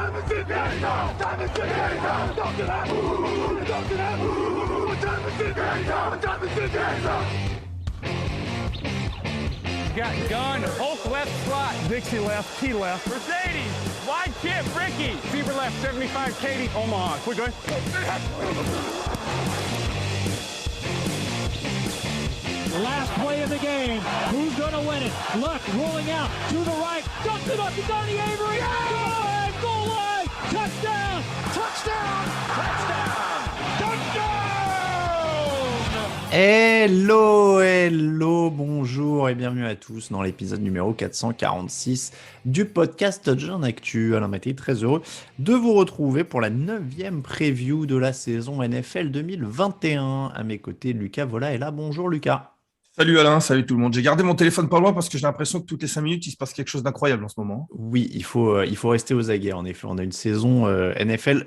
Got gun, Hulk left slot, Dixie left, T left, Mercedes, wide chip, Ricky, Fever left, 75, Katie, Omaha, quick going. Last play of the game. Who's going to win it? Luck rolling out to the right. Dumps it up to Donnie Avery. Go ahead, goal line. Touchdown. Touchdown. Touchdown. Touchdown. Hello, bonjour et bienvenue à tous dans l'épisode numéro 446 du podcast Touchdown Actu. Alain Mattei, très heureux de vous retrouver pour la 9e preview de la saison NFL 2021. À mes côtés, Lucas Vola est là. Bonjour Lucas. Salut Alain, salut tout le monde. J'ai gardé mon téléphone pas loin parce que j'ai l'impression que toutes les 5 minutes, il se passe quelque chose d'incroyable en ce moment. Oui, il faut rester aux aguets. En effet, on a une saison NFL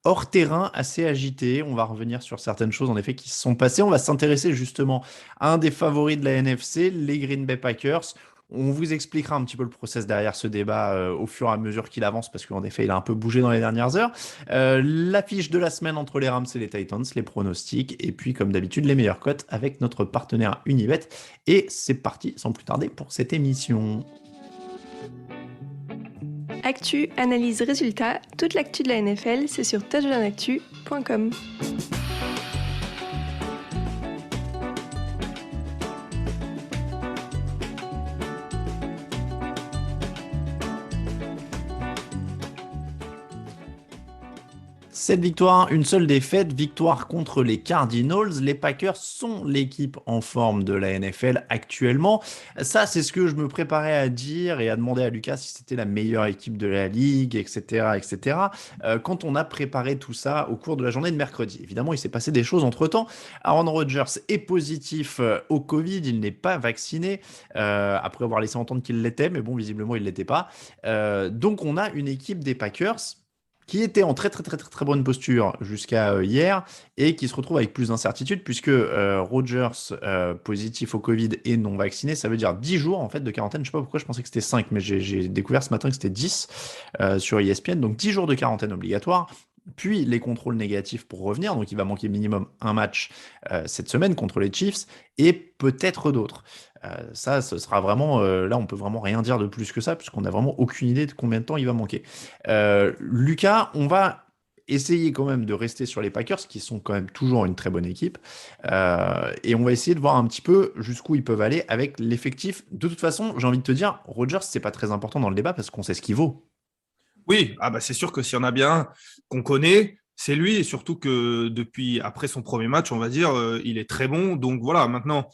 hors terrain assez agitée. On va revenir sur certaines choses en effet qui se sont passées. On va s'intéresser justement à un des favoris de la NFC, les Green Bay Packers. On vous expliquera un petit peu le process derrière ce débat au fur et à mesure qu'il avance parce qu'en effet, il a un peu bougé dans les dernières heures. L'affiche de la semaine entre les Rams et les Titans, les pronostics et puis comme d'habitude, les meilleures cotes avec notre partenaire Unibet. Et c'est parti sans plus tarder pour cette émission. Actu, analyse, résultat, toute l'actu de la NFL, c'est sur touchdownactu.com. Cette victoire, une seule défaite, victoire contre les Cardinals. Les Packers sont l'équipe en forme de la NFL actuellement. Ça, c'est ce que je me préparais à dire et à demander à Lucas si c'était la meilleure équipe de la ligue, etc. etc. Quand on a préparé tout ça au cours de la journée de mercredi. Évidemment, il s'est passé des choses entre-temps. Aaron Rodgers est positif au Covid, il n'est pas vacciné, après avoir laissé entendre qu'il l'était, mais bon, visiblement, il ne l'était pas. Donc, on a une équipe des Packers qui était en très bonne posture jusqu'à hier et qui se retrouve avec plus d'incertitude puisque Rodgers positif au Covid et non vacciné, ça veut dire 10 jours en fait de quarantaine. Je sais pas pourquoi je pensais que c'était 5, mais j'ai découvert ce matin que c'était 10 sur ESPN, donc 10 jours de quarantaine obligatoire. Puis les contrôles négatifs pour revenir, donc il va manquer minimum un match cette semaine contre les Chiefs et peut-être d'autres. Ça, ce sera vraiment, là on peut vraiment rien dire de plus que ça puisqu'on n'a vraiment aucune idée de combien de temps il va manquer. Lucas, on va essayer quand même de rester sur les Packers qui sont quand même toujours une très bonne équipe et on va essayer de voir un petit peu jusqu'où ils peuvent aller avec l'effectif. De toute façon, j'ai envie de te dire, Rodgers, c'est pas très important dans le débat parce qu'on sait ce qu'il vaut. Oui, c'est sûr que s'il y en a bien un qu'on connaît, c'est lui, et surtout que depuis après son premier match, on va dire, il est très bon. Donc voilà, maintenant,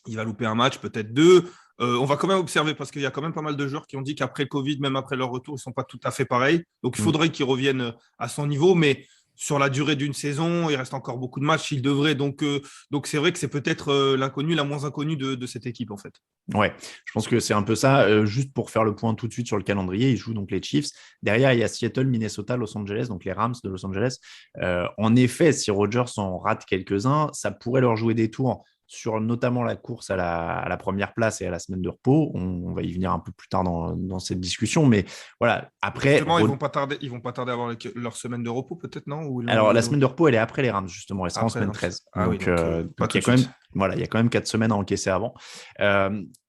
il va louper un match, peut-être deux. On va quand même observer parce qu'il y a quand même pas mal de joueurs qui ont dit qu'après le Covid, même après leur retour, ils ne sont pas tout à fait pareils. Donc il faudrait qu'ils reviennent à son niveau, mais sur la durée d'une saison, il reste encore beaucoup de matchs, il devrait. Donc c'est vrai que c'est peut-être l'inconnu, la moins inconnue de cette équipe en fait. Ouais, je pense que c'est un peu ça. Juste pour faire le point tout de suite sur le calendrier, ils jouent donc les Chiefs. Derrière, il y a Seattle, Minnesota, Los Angeles, donc les Rams de Los Angeles. En effet, si Rodgers en rate quelques-uns, ça pourrait leur jouer des tours sur notamment la course à la première place et à la semaine de repos. On va y venir un peu plus tard dans cette discussion, mais voilà. Après, justement, ils vont pas tarder à avoir leur semaine de repos, peut-être, non? Alors, la semaine de repos, elle est après les Rams, justement. Elle sera en semaine 13. Donc, il y a quand même 4 semaines à encaisser avant.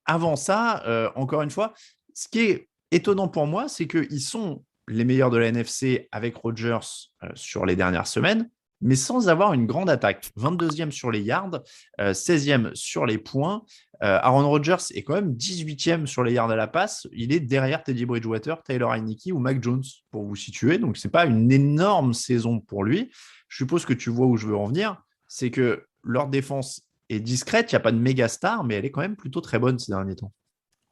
Avant ça, encore une fois, ce qui est étonnant pour moi, c'est qu'ils sont les meilleurs de la NFC avec Rodgers sur les dernières semaines, mais sans avoir une grande attaque. 22e sur les yards, 16e sur les points. Aaron Rodgers est quand même 18e sur les yards à la passe. Il est derrière Teddy Bridgewater, Taylor Heinicke ou Mac Jones, pour vous situer. Donc, ce n'est pas une énorme saison pour lui. Je suppose que tu vois où je veux en venir. C'est que leur défense est discrète. Il n'y a pas de méga star, mais elle est quand même plutôt très bonne ces derniers temps.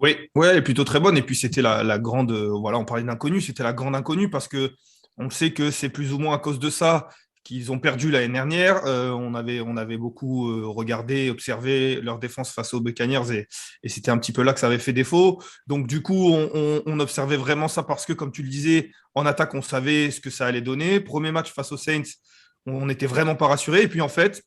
Oui, elle est plutôt très bonne. Et puis, c'était la grande... on parlait d'inconnu. C'était la grande inconnue parce qu'on sait que c'est plus ou moins à cause de ça qu'ils ont perdu l'année dernière. On avait beaucoup regardé, observé leur défense face aux Buccaneers et c'était un petit peu là que ça avait fait défaut. Donc, du coup, on observait vraiment ça parce que, comme tu le disais, en attaque, on savait ce que ça allait donner. Premier match face aux Saints, on n'était vraiment pas rassuré. Et puis, en fait,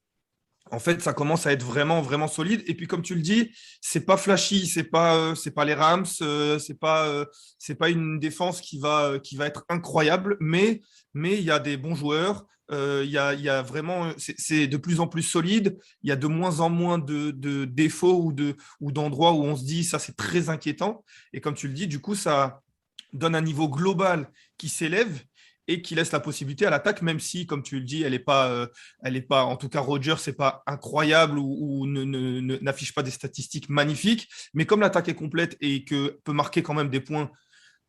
en fait, ça commence à être vraiment, vraiment solide. Et puis, comme tu le dis, c'est pas flashy, c'est pas les Rams, c'est pas une défense qui va être incroyable, mais il y a des bons joueurs. Il y a vraiment, c'est de plus en plus solide. Il y a de moins en moins de défauts ou d'endroits où on se dit ça, c'est très inquiétant. Et comme tu le dis, du coup, ça donne un niveau global qui s'élève et qui laisse la possibilité à l'attaque, même si, comme tu le dis, elle est pas, en tout cas, Rodgers, c'est pas incroyable ou n'affiche pas des statistiques magnifiques, mais comme l'attaque est complète et que peut marquer quand même des points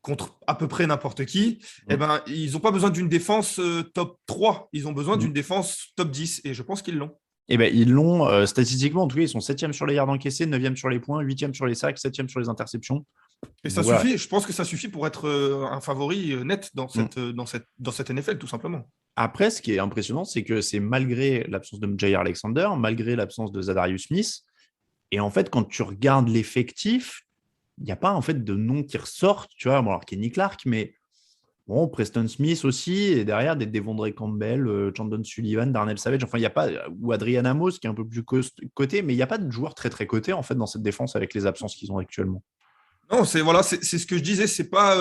contre à peu près n'importe qui, eh ben, ils n'ont pas besoin d'une défense top 3, ils ont besoin d'une défense top 10, et je pense qu'ils l'ont. Eh ben, ils l'ont statistiquement, en tout cas, ils sont 7e sur les yards encaissés, 9e sur les points, 8e sur les sacs, 7e sur les interceptions. Et ça Voilà. suffit, je pense que ça suffit pour être un favori net dans cette NFL, tout simplement. Après, ce qui est impressionnant, c'est que c'est malgré l'absence de Jair Alexander, malgré l'absence de Zadarius Smith. Et en fait, quand tu regardes l'effectif, il n'y a pas en fait de noms qui ressortent. Tu vois, bon, alors Kenny Clark, mais bon, Preston Smith aussi. Et derrière, des Devondre Campbell, Chandon Sullivan, Darnell Savage. Enfin, il n'y a pas, ou Adrian Amos, qui est un peu plus coté, mais il n'y a pas de joueurs très, très cotés en fait dans cette défense avec les absences qu'ils ont actuellement. Non, c'est ce que je disais. C'est pas,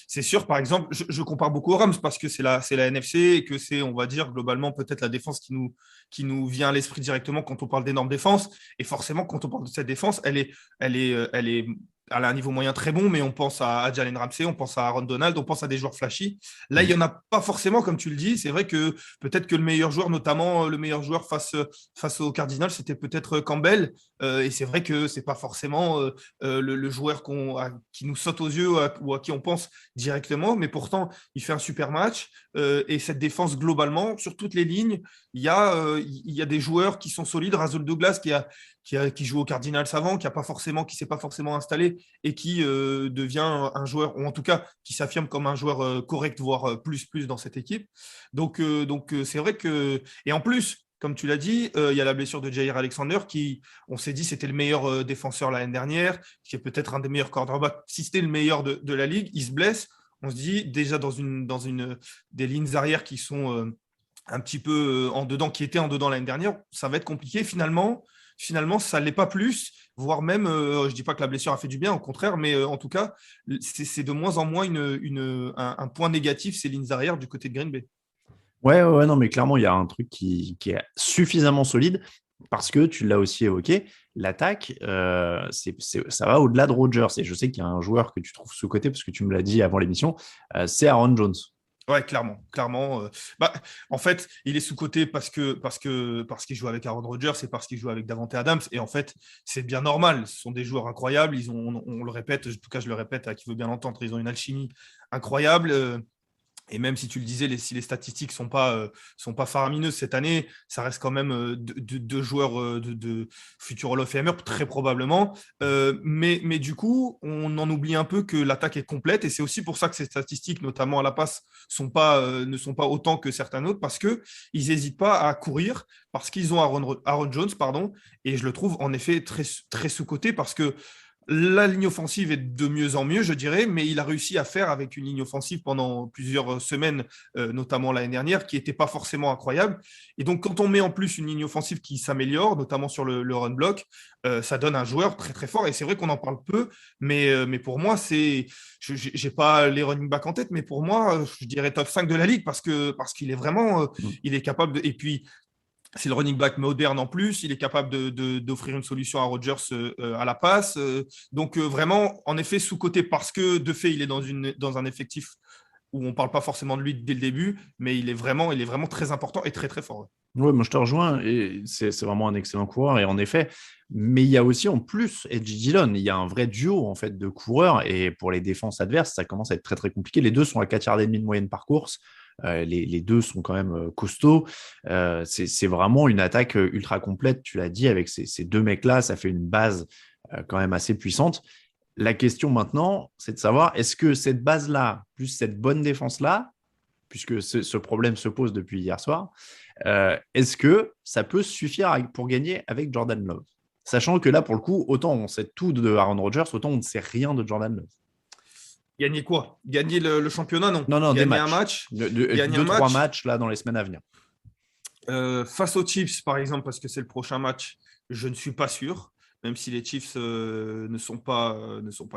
c'est sûr. Par exemple, je compare beaucoup aux Rams parce que c'est la NFC et que c'est, on va dire globalement peut-être la défense qui nous vient à l'esprit directement quand on parle d'énorme défense. Et forcément, quand on parle de cette défense, elle a un niveau moyen très bon, mais on pense à Jalen Ramsey, on pense à Aaron Donald, on pense à des joueurs flashy. Là, il n'y en a pas forcément, comme tu le dis. C'est vrai que peut-être que le meilleur joueur, notamment le meilleur joueur face aux Cardinals, c'était peut-être Campbell. Et c'est vrai que ce n'est pas forcément le joueur qui nous saute aux yeux ou à qui on pense directement, mais pourtant, il fait un super match. Et cette défense, globalement, sur toutes les lignes, il y a des joueurs qui sont solides. Rasul Douglas qui joue aux Cardinals avant, qui s'est pas forcément installé et qui devient un joueur, ou en tout cas qui s'affirme comme un joueur correct, voire plus dans cette équipe. Donc c'est vrai que, et en plus, comme tu l'as dit, il y a la blessure de Jair Alexander qui, on s'est dit, c'était le meilleur défenseur l'année dernière, qui est peut-être un des meilleurs quarterbacks. Si c'était le meilleur de la ligue, il se blesse. On se dit déjà dans des lignes arrière qui sont un petit peu en dedans, qui étaient en dedans l'année dernière, ça va être compliqué. Finalement, ça ne l'est pas plus, voire même, je ne dis pas que la blessure a fait du bien, au contraire, mais en tout cas, c'est de moins en moins un point négatif, ces lignes arrière du côté de Green Bay. Ouais, non, mais clairement, il y a un truc qui est suffisamment solide parce que tu l'as aussi évoqué, l'attaque, ça va au-delà de Rodgers. Et je sais qu'il y a un joueur que tu trouves sous-coté parce que tu me l'as dit avant l'émission, c'est Aaron Jones. Ouais, clairement. En fait, il est sous-coté parce qu'il joue avec Aaron Rodgers et parce qu'il joue avec Davante Adams. Et en fait, c'est bien normal. Ce sont des joueurs incroyables. On le répète, en tout cas, je le répète à qui veut bien l'entendre, ils ont une alchimie incroyable. Et même si tu le disais, si les statistiques sont pas faramineuses cette année, ça reste quand même deux joueurs de futur Hall of Famer, très probablement. Mais du coup, on en oublie un peu que l'attaque est complète. Et c'est aussi pour ça que ces statistiques, notamment à la passe, ne sont pas autant que certains autres, parce qu'ils n'hésitent pas à courir, parce qu'ils ont Aaron Jones, pardon. Et je le trouve en effet très, très sous-coté, parce que la ligne offensive est de mieux en mieux, je dirais, mais il a réussi à faire avec une ligne offensive pendant plusieurs semaines, notamment l'année dernière, qui n'était pas forcément incroyable. Et donc, quand on met en plus une ligne offensive qui s'améliore, notamment sur le run block, ça donne un joueur très, très fort. Et c'est vrai qu'on en parle peu, mais pour moi, je n'ai pas les running backs en tête, mais pour moi, je dirais top 5 de la ligue parce qu'il est vraiment, il est capable de… Et puis, c'est le running back moderne en plus. Il est capable d'offrir une solution à Rodgers à la passe. Donc, vraiment, en effet, sous-coté parce que, de fait, il est dans un effectif où on ne parle pas forcément de lui dès le début, mais il est vraiment très important et très, très fort. Oui, moi je te rejoins. Et c'est vraiment un excellent coureur. Et en effet, mais il y a aussi en plus Edgy Dillon. Il y a un vrai duo en fait, de coureurs. Et pour les défenses adverses, ça commence à être très, très compliqué. Les deux sont à 4 yards et demi de moyenne par course. Les deux sont quand même costauds. C'est vraiment une attaque ultra complète, tu l'as dit, avec ces deux mecs-là, ça fait une base quand même assez puissante. La question maintenant, c'est de savoir, est-ce que cette base-là, plus cette bonne défense-là, puisque ce problème se pose depuis hier soir, est-ce que ça peut suffire pour gagner avec Jordan Love? Sachant que là, pour le coup, autant on sait tout de Aaron Rodgers, autant on ne sait rien de Jordan Love. Gagner quoi? Gagner le championnat, non? Non, gagner des matchs. Un match. Deux, trois matchs là, dans les semaines à venir. Face aux Chiefs, par exemple, parce que c'est le prochain match, je ne suis pas sûr. Même si les Chiefs ne sont pas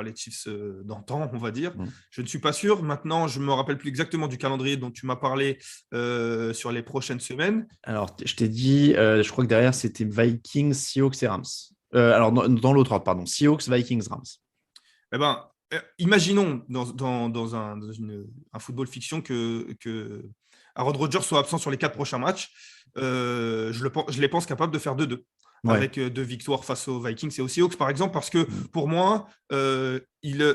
les Chiefs d'antan, on va dire. Je ne suis pas sûr. Maintenant, je ne me rappelle plus exactement du calendrier dont tu m'as parlé sur les prochaines semaines. Alors, je t'ai dit, je crois que derrière, c'était Vikings, Seahawks et Rams. Alors, dans l'autre ordre, pardon. Seahawks, Vikings, Rams. Eh ben, imaginons dans un football fiction que Aaron Rodgers soit absent sur les 4 prochains matchs. Je les pense capables de faire 2-2. Ouais. Avec 2 victoires face aux Vikings et aux Seahawks, par exemple, parce que pour moi,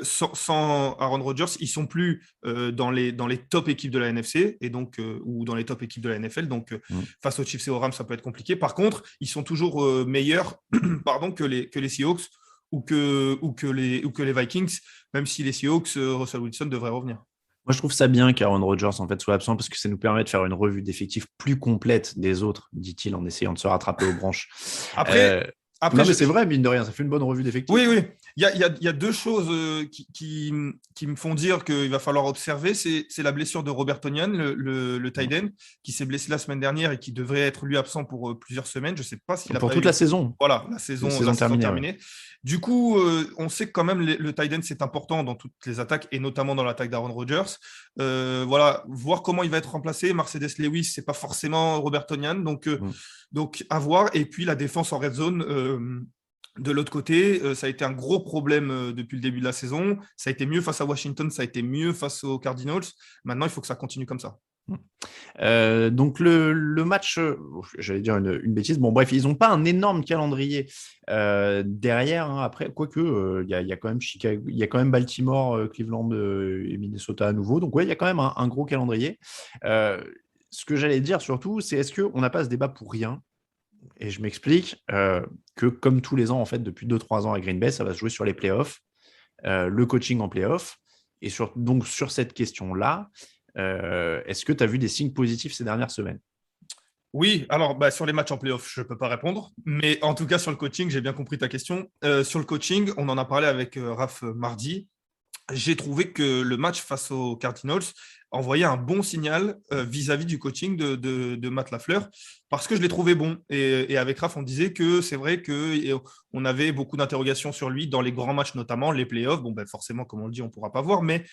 sans Aaron Rodgers, ils ne sont plus dans les top équipes de la NFC et donc, ou dans les top équipes de la NFL. Donc, face aux Chiefs et aux Rams, ça peut être compliqué. Par contre, ils sont toujours meilleurs que les Seahawks ou que les Vikings, même si les Seahawks, Russell Wilson devrait revenir. Moi, je trouve ça bien qu'Aaron Rodgers en fait, soit absent parce que ça nous permet de faire une revue d'effectifs plus complète des autres, dit-il en essayant de se rattraper aux branches. Après, non, mais c'est vrai, mine de rien, ça fait une bonne revue d'effectifs. Oui. Il y a 2 choses qui me font dire qu'il va falloir observer. C'est la blessure de Robert Tonyan, le tight end, qui s'est blessé la semaine dernière et qui devrait être lui absent pour plusieurs semaines. Je ne sais pas s'il a pour toute la saison. Voilà, la saison terminée. Ouais. Du coup, on sait que quand même le tight end, c'est important dans toutes les attaques et notamment dans l'attaque d'Aaron Rodgers. Voilà, voir comment il va être remplacé. Mercedes Lewis, ce n'est pas forcément Robert Tonyan. Donc, à voir. Et puis, la défense en red zone, de l'autre côté, ça a été un gros problème depuis le début de la saison. Ça a été mieux face à Washington, ça a été mieux face aux Cardinals. Maintenant, il faut que ça continue comme ça. Donc le match, j'allais dire une bêtise. Bon, bref, ils n'ont pas un énorme calendrier derrière. Hein. Après, quoique, il y a quand même Chicago, il y a quand même Baltimore, Cleveland et Minnesota à nouveau. Donc, ouais, il y a quand même un gros calendrier. Ce que j'allais dire surtout, c'est est-ce qu'on n'a pas ce débat pour rien? Et je m'explique que comme tous les ans, en fait, depuis 2-3 ans à Green Bay, ça va se jouer sur les playoffs, le coaching en playoffs. Et donc, sur cette question-là, est-ce que tu as vu des signes positifs ces dernières semaines? Oui, alors sur les matchs en playoff, je ne peux pas répondre. Mais en tout cas, sur le coaching, j'ai bien compris ta question. Sur le coaching, on en a parlé avec Raph mardi. J'ai trouvé que le match face aux Cardinals envoyait un bon signal vis-à-vis du coaching de Matt LaFleur parce que je l'ai trouvé bon. Et avec Raph, on disait que c'est vrai qu'on avait beaucoup d'interrogations sur lui dans les grands matchs, notamment les playoffs. Bon, forcément, comme on le dit, on ne pourra pas voir, mais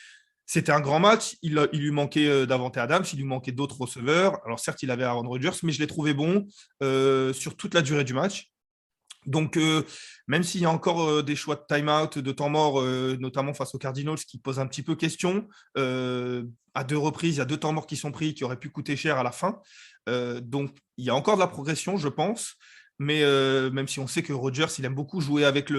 c'était un grand match. Il lui manquait Davante Adams, il lui manquait d'autres receveurs. Alors certes, il avait Aaron Rodgers, mais je l'ai trouvé bon sur toute la durée du match. Donc, même s'il y a encore des choix de time-out, de temps mort, notamment face aux Cardinals, qui posent un petit peu question, à 2 reprises, il y a 2 temps morts qui sont pris, qui auraient pu coûter cher à la fin. Donc, il y a encore de la progression, je pense. Mais même si on sait que Rodgers, il aime beaucoup jouer avec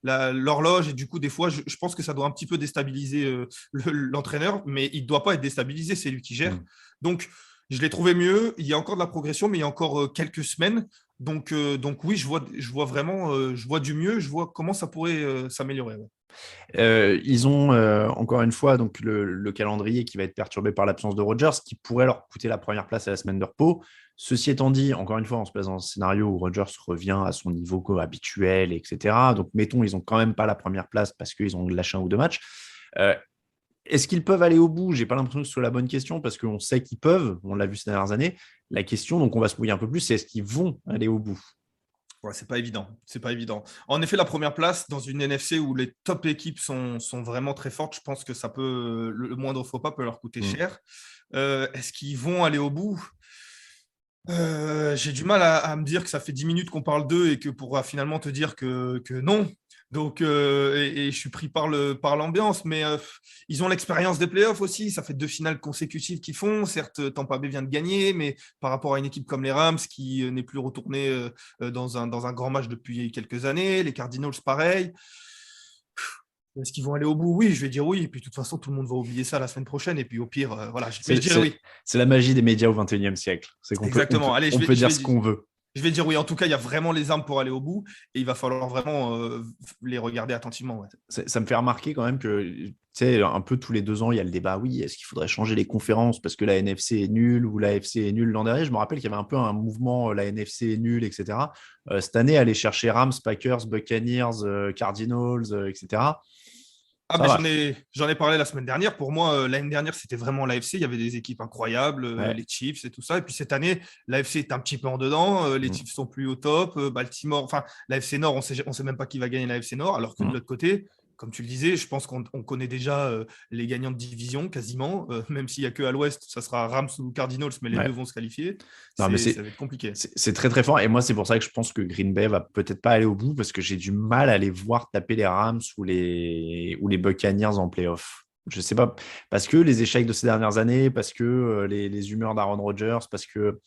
l'horloge, et du coup, des fois, je pense que ça doit un petit peu déstabiliser l'entraîneur, mais il ne doit pas être déstabilisé, c'est lui qui gère. Donc, je l'ai trouvé mieux. Il y a encore de la progression, mais il y a encore quelques semaines. Donc oui, je vois vraiment, je vois du mieux, je vois comment ça pourrait s'améliorer. Ouais. Ils ont encore une fois donc le calendrier qui va être perturbé par l'absence de Rodgers, qui pourrait leur coûter la première place à la semaine de repos. Ceci étant dit, encore une fois, on se place dans un scénario où Rodgers revient à son niveau habituel, etc. Donc, mettons, ils n'ont quand même pas la première place parce qu'ils ont lâché 1 ou 2 matchs. Est-ce qu'ils peuvent aller au bout? Je n'ai pas l'impression que ce soit la bonne question parce qu'on sait qu'ils peuvent. On l'a vu ces dernières années. La question, donc on va se mouiller un peu plus, c'est est-ce qu'ils vont aller au bout? Ouais, c'est pas évident. En effet, la première place dans une NFC où les top équipes sont vraiment très fortes, je pense que ça peut, le moindre faux pas peut leur coûter cher. Est-ce qu'ils vont aller au bout? J'ai du mal à me dire que ça fait 10 minutes qu'on parle d'eux et que pourra finalement te dire que non. Donc, et je suis pris par l'ambiance, mais ils ont l'expérience des playoffs aussi. Ça fait 2 finales consécutives qu'ils font. Certes, Tampa Bay vient de gagner, mais par rapport à une équipe comme les Rams qui n'est plus retournée dans un grand match depuis quelques années, les Cardinals, pareil. Est-ce qu'ils vont aller au bout? Oui, je vais dire oui. Et puis, de toute façon, tout le monde va oublier ça la semaine prochaine. Et puis, au pire, voilà, je vais dire oui. C'est la magie des médias au XXIe siècle. C'est qu'on Exactement. on peut dire ce qu'on veut. Je vais dire oui. En tout cas, il y a vraiment les armes pour aller au bout. Et il va falloir vraiment les regarder attentivement. Ouais. Ça me fait remarquer quand même que, tu sais, un peu tous les 2 ans, il y a le débat. Oui, est-ce qu'il faudrait changer les conférences parce que la NFC est nulle ou la AFC est nulle l'an dernier? Je me rappelle qu'il y avait un peu un mouvement, la NFC est nulle, etc. Cette année, aller chercher Rams, Packers, Buccaneers, Cardinals, etc. Ah, Ça mais va. j'en ai parlé la semaine dernière. Pour moi, l'année dernière, c'était vraiment l'AFC. Il y avait des équipes incroyables, Ouais. les Chiefs et tout ça. Et puis cette année, l'AFC est un petit peu en dedans. Les Mm. Chiefs sont plus au top. Baltimore, enfin, l'AFC Nord, on sait même pas qui va gagner l'AFC Nord. Alors que de Mm. l'autre côté, comme tu le disais, je pense qu'on connaît déjà les gagnants de division quasiment. Même s'il n'y a que à l'Ouest, ça sera Rams ou Cardinals, mais les Ouais. deux vont se qualifier. Non, mais Ça va être compliqué. c'est très très fort. Et moi, c'est pour ça que je pense que Green Bay va peut-être pas aller au bout parce que j'ai du mal à les voir taper les Rams ou les Buccaneers en playoff. Je sais pas, parce que les échecs de ces dernières années, parce que les humeurs d'Aaron Rodgers, parce que.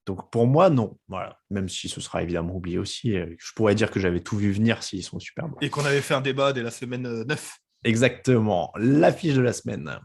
Donc pour moi, non. Voilà. Même si ce sera évidemment oublié aussi. Je pourrais dire que j'avais tout vu venir s'ils sont super bons. Et qu'on avait fait un débat dès la semaine 9. Exactement. L'affiche de la semaine.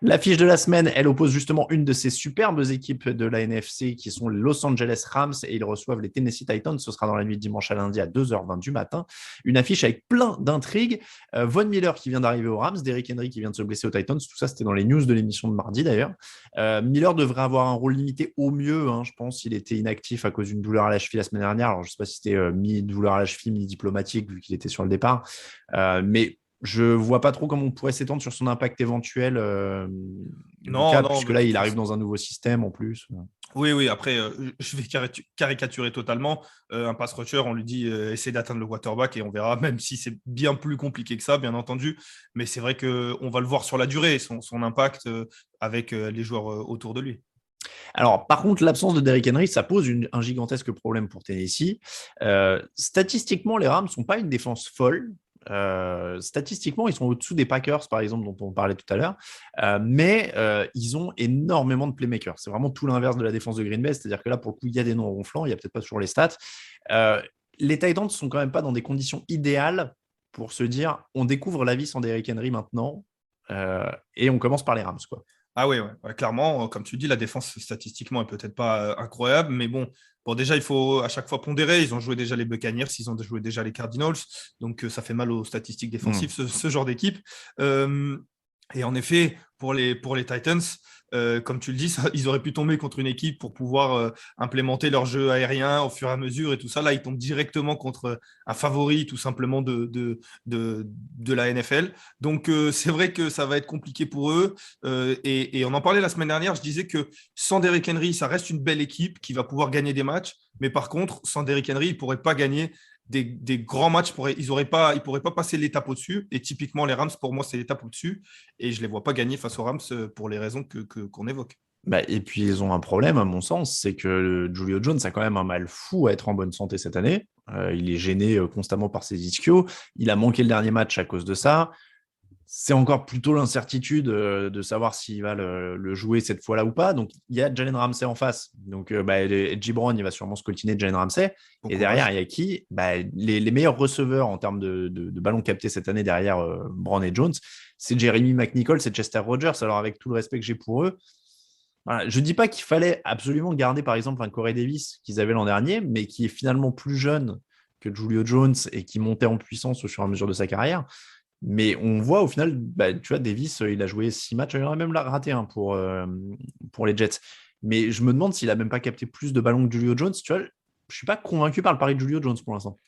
L'affiche de la semaine, elle oppose justement une de ces superbes équipes de la NFC qui sont les Los Angeles Rams et ils reçoivent les Tennessee Titans. Ce sera dans la nuit de dimanche à lundi à 2h20 du matin. Une affiche avec plein d'intrigues. Von Miller qui vient d'arriver aux Rams, Derrick Henry qui vient de se blesser aux Titans. Tout ça, c'était dans les news de l'émission de mardi d'ailleurs. Miller devrait avoir un rôle limité au mieux, hein, je pense. Il était inactif à cause d'une douleur à la cheville la semaine dernière. Alors, je ne sais pas si c'était mi-douleur à la cheville, mi-diplomatique vu qu'il était sur le départ. Mais je ne vois pas trop comment on pourrait s'étendre sur son impact éventuel Non, non, puisque mais là, de il toute arrive façon. dans un nouveau système en plus. Oui, après, je vais caricaturer totalement. Un pass rusher, on lui dit essaie d'atteindre le quarterback et on verra, même si c'est bien plus compliqué que ça, bien entendu. Mais c'est vrai qu'on va le voir sur la durée, son impact avec les joueurs autour de lui. Alors, par contre, l'absence de Derrick Henry, ça pose un gigantesque problème pour Tennessee. Statistiquement, les Rams ne sont pas une défense folle. Statistiquement, ils sont au-dessous des Packers, par exemple, dont on parlait tout à l'heure. Mais ils ont énormément de playmakers. C'est vraiment tout l'inverse de la défense de Green Bay. C'est-à-dire que là, pour le coup, il y a des noms ronflants. Il n'y a peut-être pas toujours les stats. Les Titans ne sont quand même pas dans des conditions idéales pour se dire on découvre la vie sans Derrick Henry maintenant et on commence par les Rams, quoi. Ah oui, ouais, clairement, comme tu dis, la défense statistiquement est peut-être pas incroyable, mais bon, déjà, il faut à chaque fois pondérer. Ils ont joué déjà les Buccaneers, ils ont joué déjà les Cardinals, donc ça fait mal aux statistiques défensives, ce genre d'équipe. Et en effet, pour les Titans, comme tu le dis, ils auraient pu tomber contre une équipe pour pouvoir implémenter leur jeu aérien au fur et à mesure et tout ça. Là, ils tombent directement contre un favori tout simplement de la NFL. Donc, c'est vrai que ça va être compliqué pour eux. Et on en parlait la semaine dernière. Je disais que sans Derrick Henry, ça reste une belle équipe qui va pouvoir gagner des matchs. Mais par contre, sans Derrick Henry, ils ne pourraient pas gagner des grands matchs, ils ne pourraient pas passer l'étape au-dessus. Et typiquement, les Rams, pour moi, c'est l'étape au-dessus. Et je ne les vois pas gagner face aux Rams pour les raisons qu'on évoque. Et puis, ils ont un problème, à mon sens, c'est que Julio Jones a quand même un mal fou à être en bonne santé cette année. Il est gêné constamment par ses ischios. Il a manqué le dernier match à cause de ça. C'est encore plutôt l'incertitude de savoir s'il va le jouer cette fois-là ou pas. Donc, il y a Jalen Ramsey en face. Donc, Edgy Brown, il va sûrement se coltiner Jalen Ramsey. Et derrière, il y a qui les meilleurs receveurs en termes de ballons captés cette année derrière Brown et Jones, c'est Jeremy McNichol, c'est Chester Rogers. Alors, avec tout le respect que j'ai pour eux, voilà, je ne dis pas qu'il fallait absolument garder, par exemple, un Corey Davis qu'ils avaient l'an dernier, mais qui est finalement plus jeune que Julio Jones et qui montait en puissance au fur et à mesure de sa carrière. Mais on voit au final, tu vois, Davis, il a joué 6 matchs, il en a même raté un pour les Jets. Mais je me demande s'il n'a même pas capté plus de ballons que Julio Jones. Tu vois, je ne suis pas convaincu par le pari de Julio Jones pour l'instant.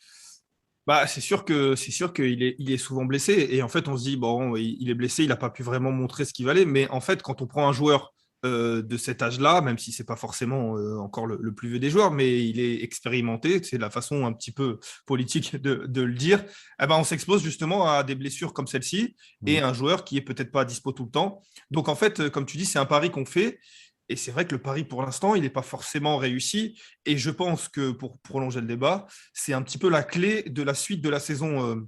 C'est sûr qu'il est souvent blessé. Et en fait, on se dit, bon, il est blessé, il n'a pas pu vraiment montrer ce qu'il valait. Mais en fait, quand on prend un joueur de cet âge-là, même si ce n'est pas forcément encore le plus vieux des joueurs, mais il est expérimenté, c'est la façon un petit peu politique de le dire, on s'expose justement à des blessures comme celle-ci et un joueur qui est peut-être pas dispo tout le temps. Donc en fait, comme tu dis, c'est un pari qu'on fait. Et c'est vrai que le pari, pour l'instant, il n'est pas forcément réussi. Et je pense que, pour prolonger le débat, c'est un petit peu la clé de la suite de la saison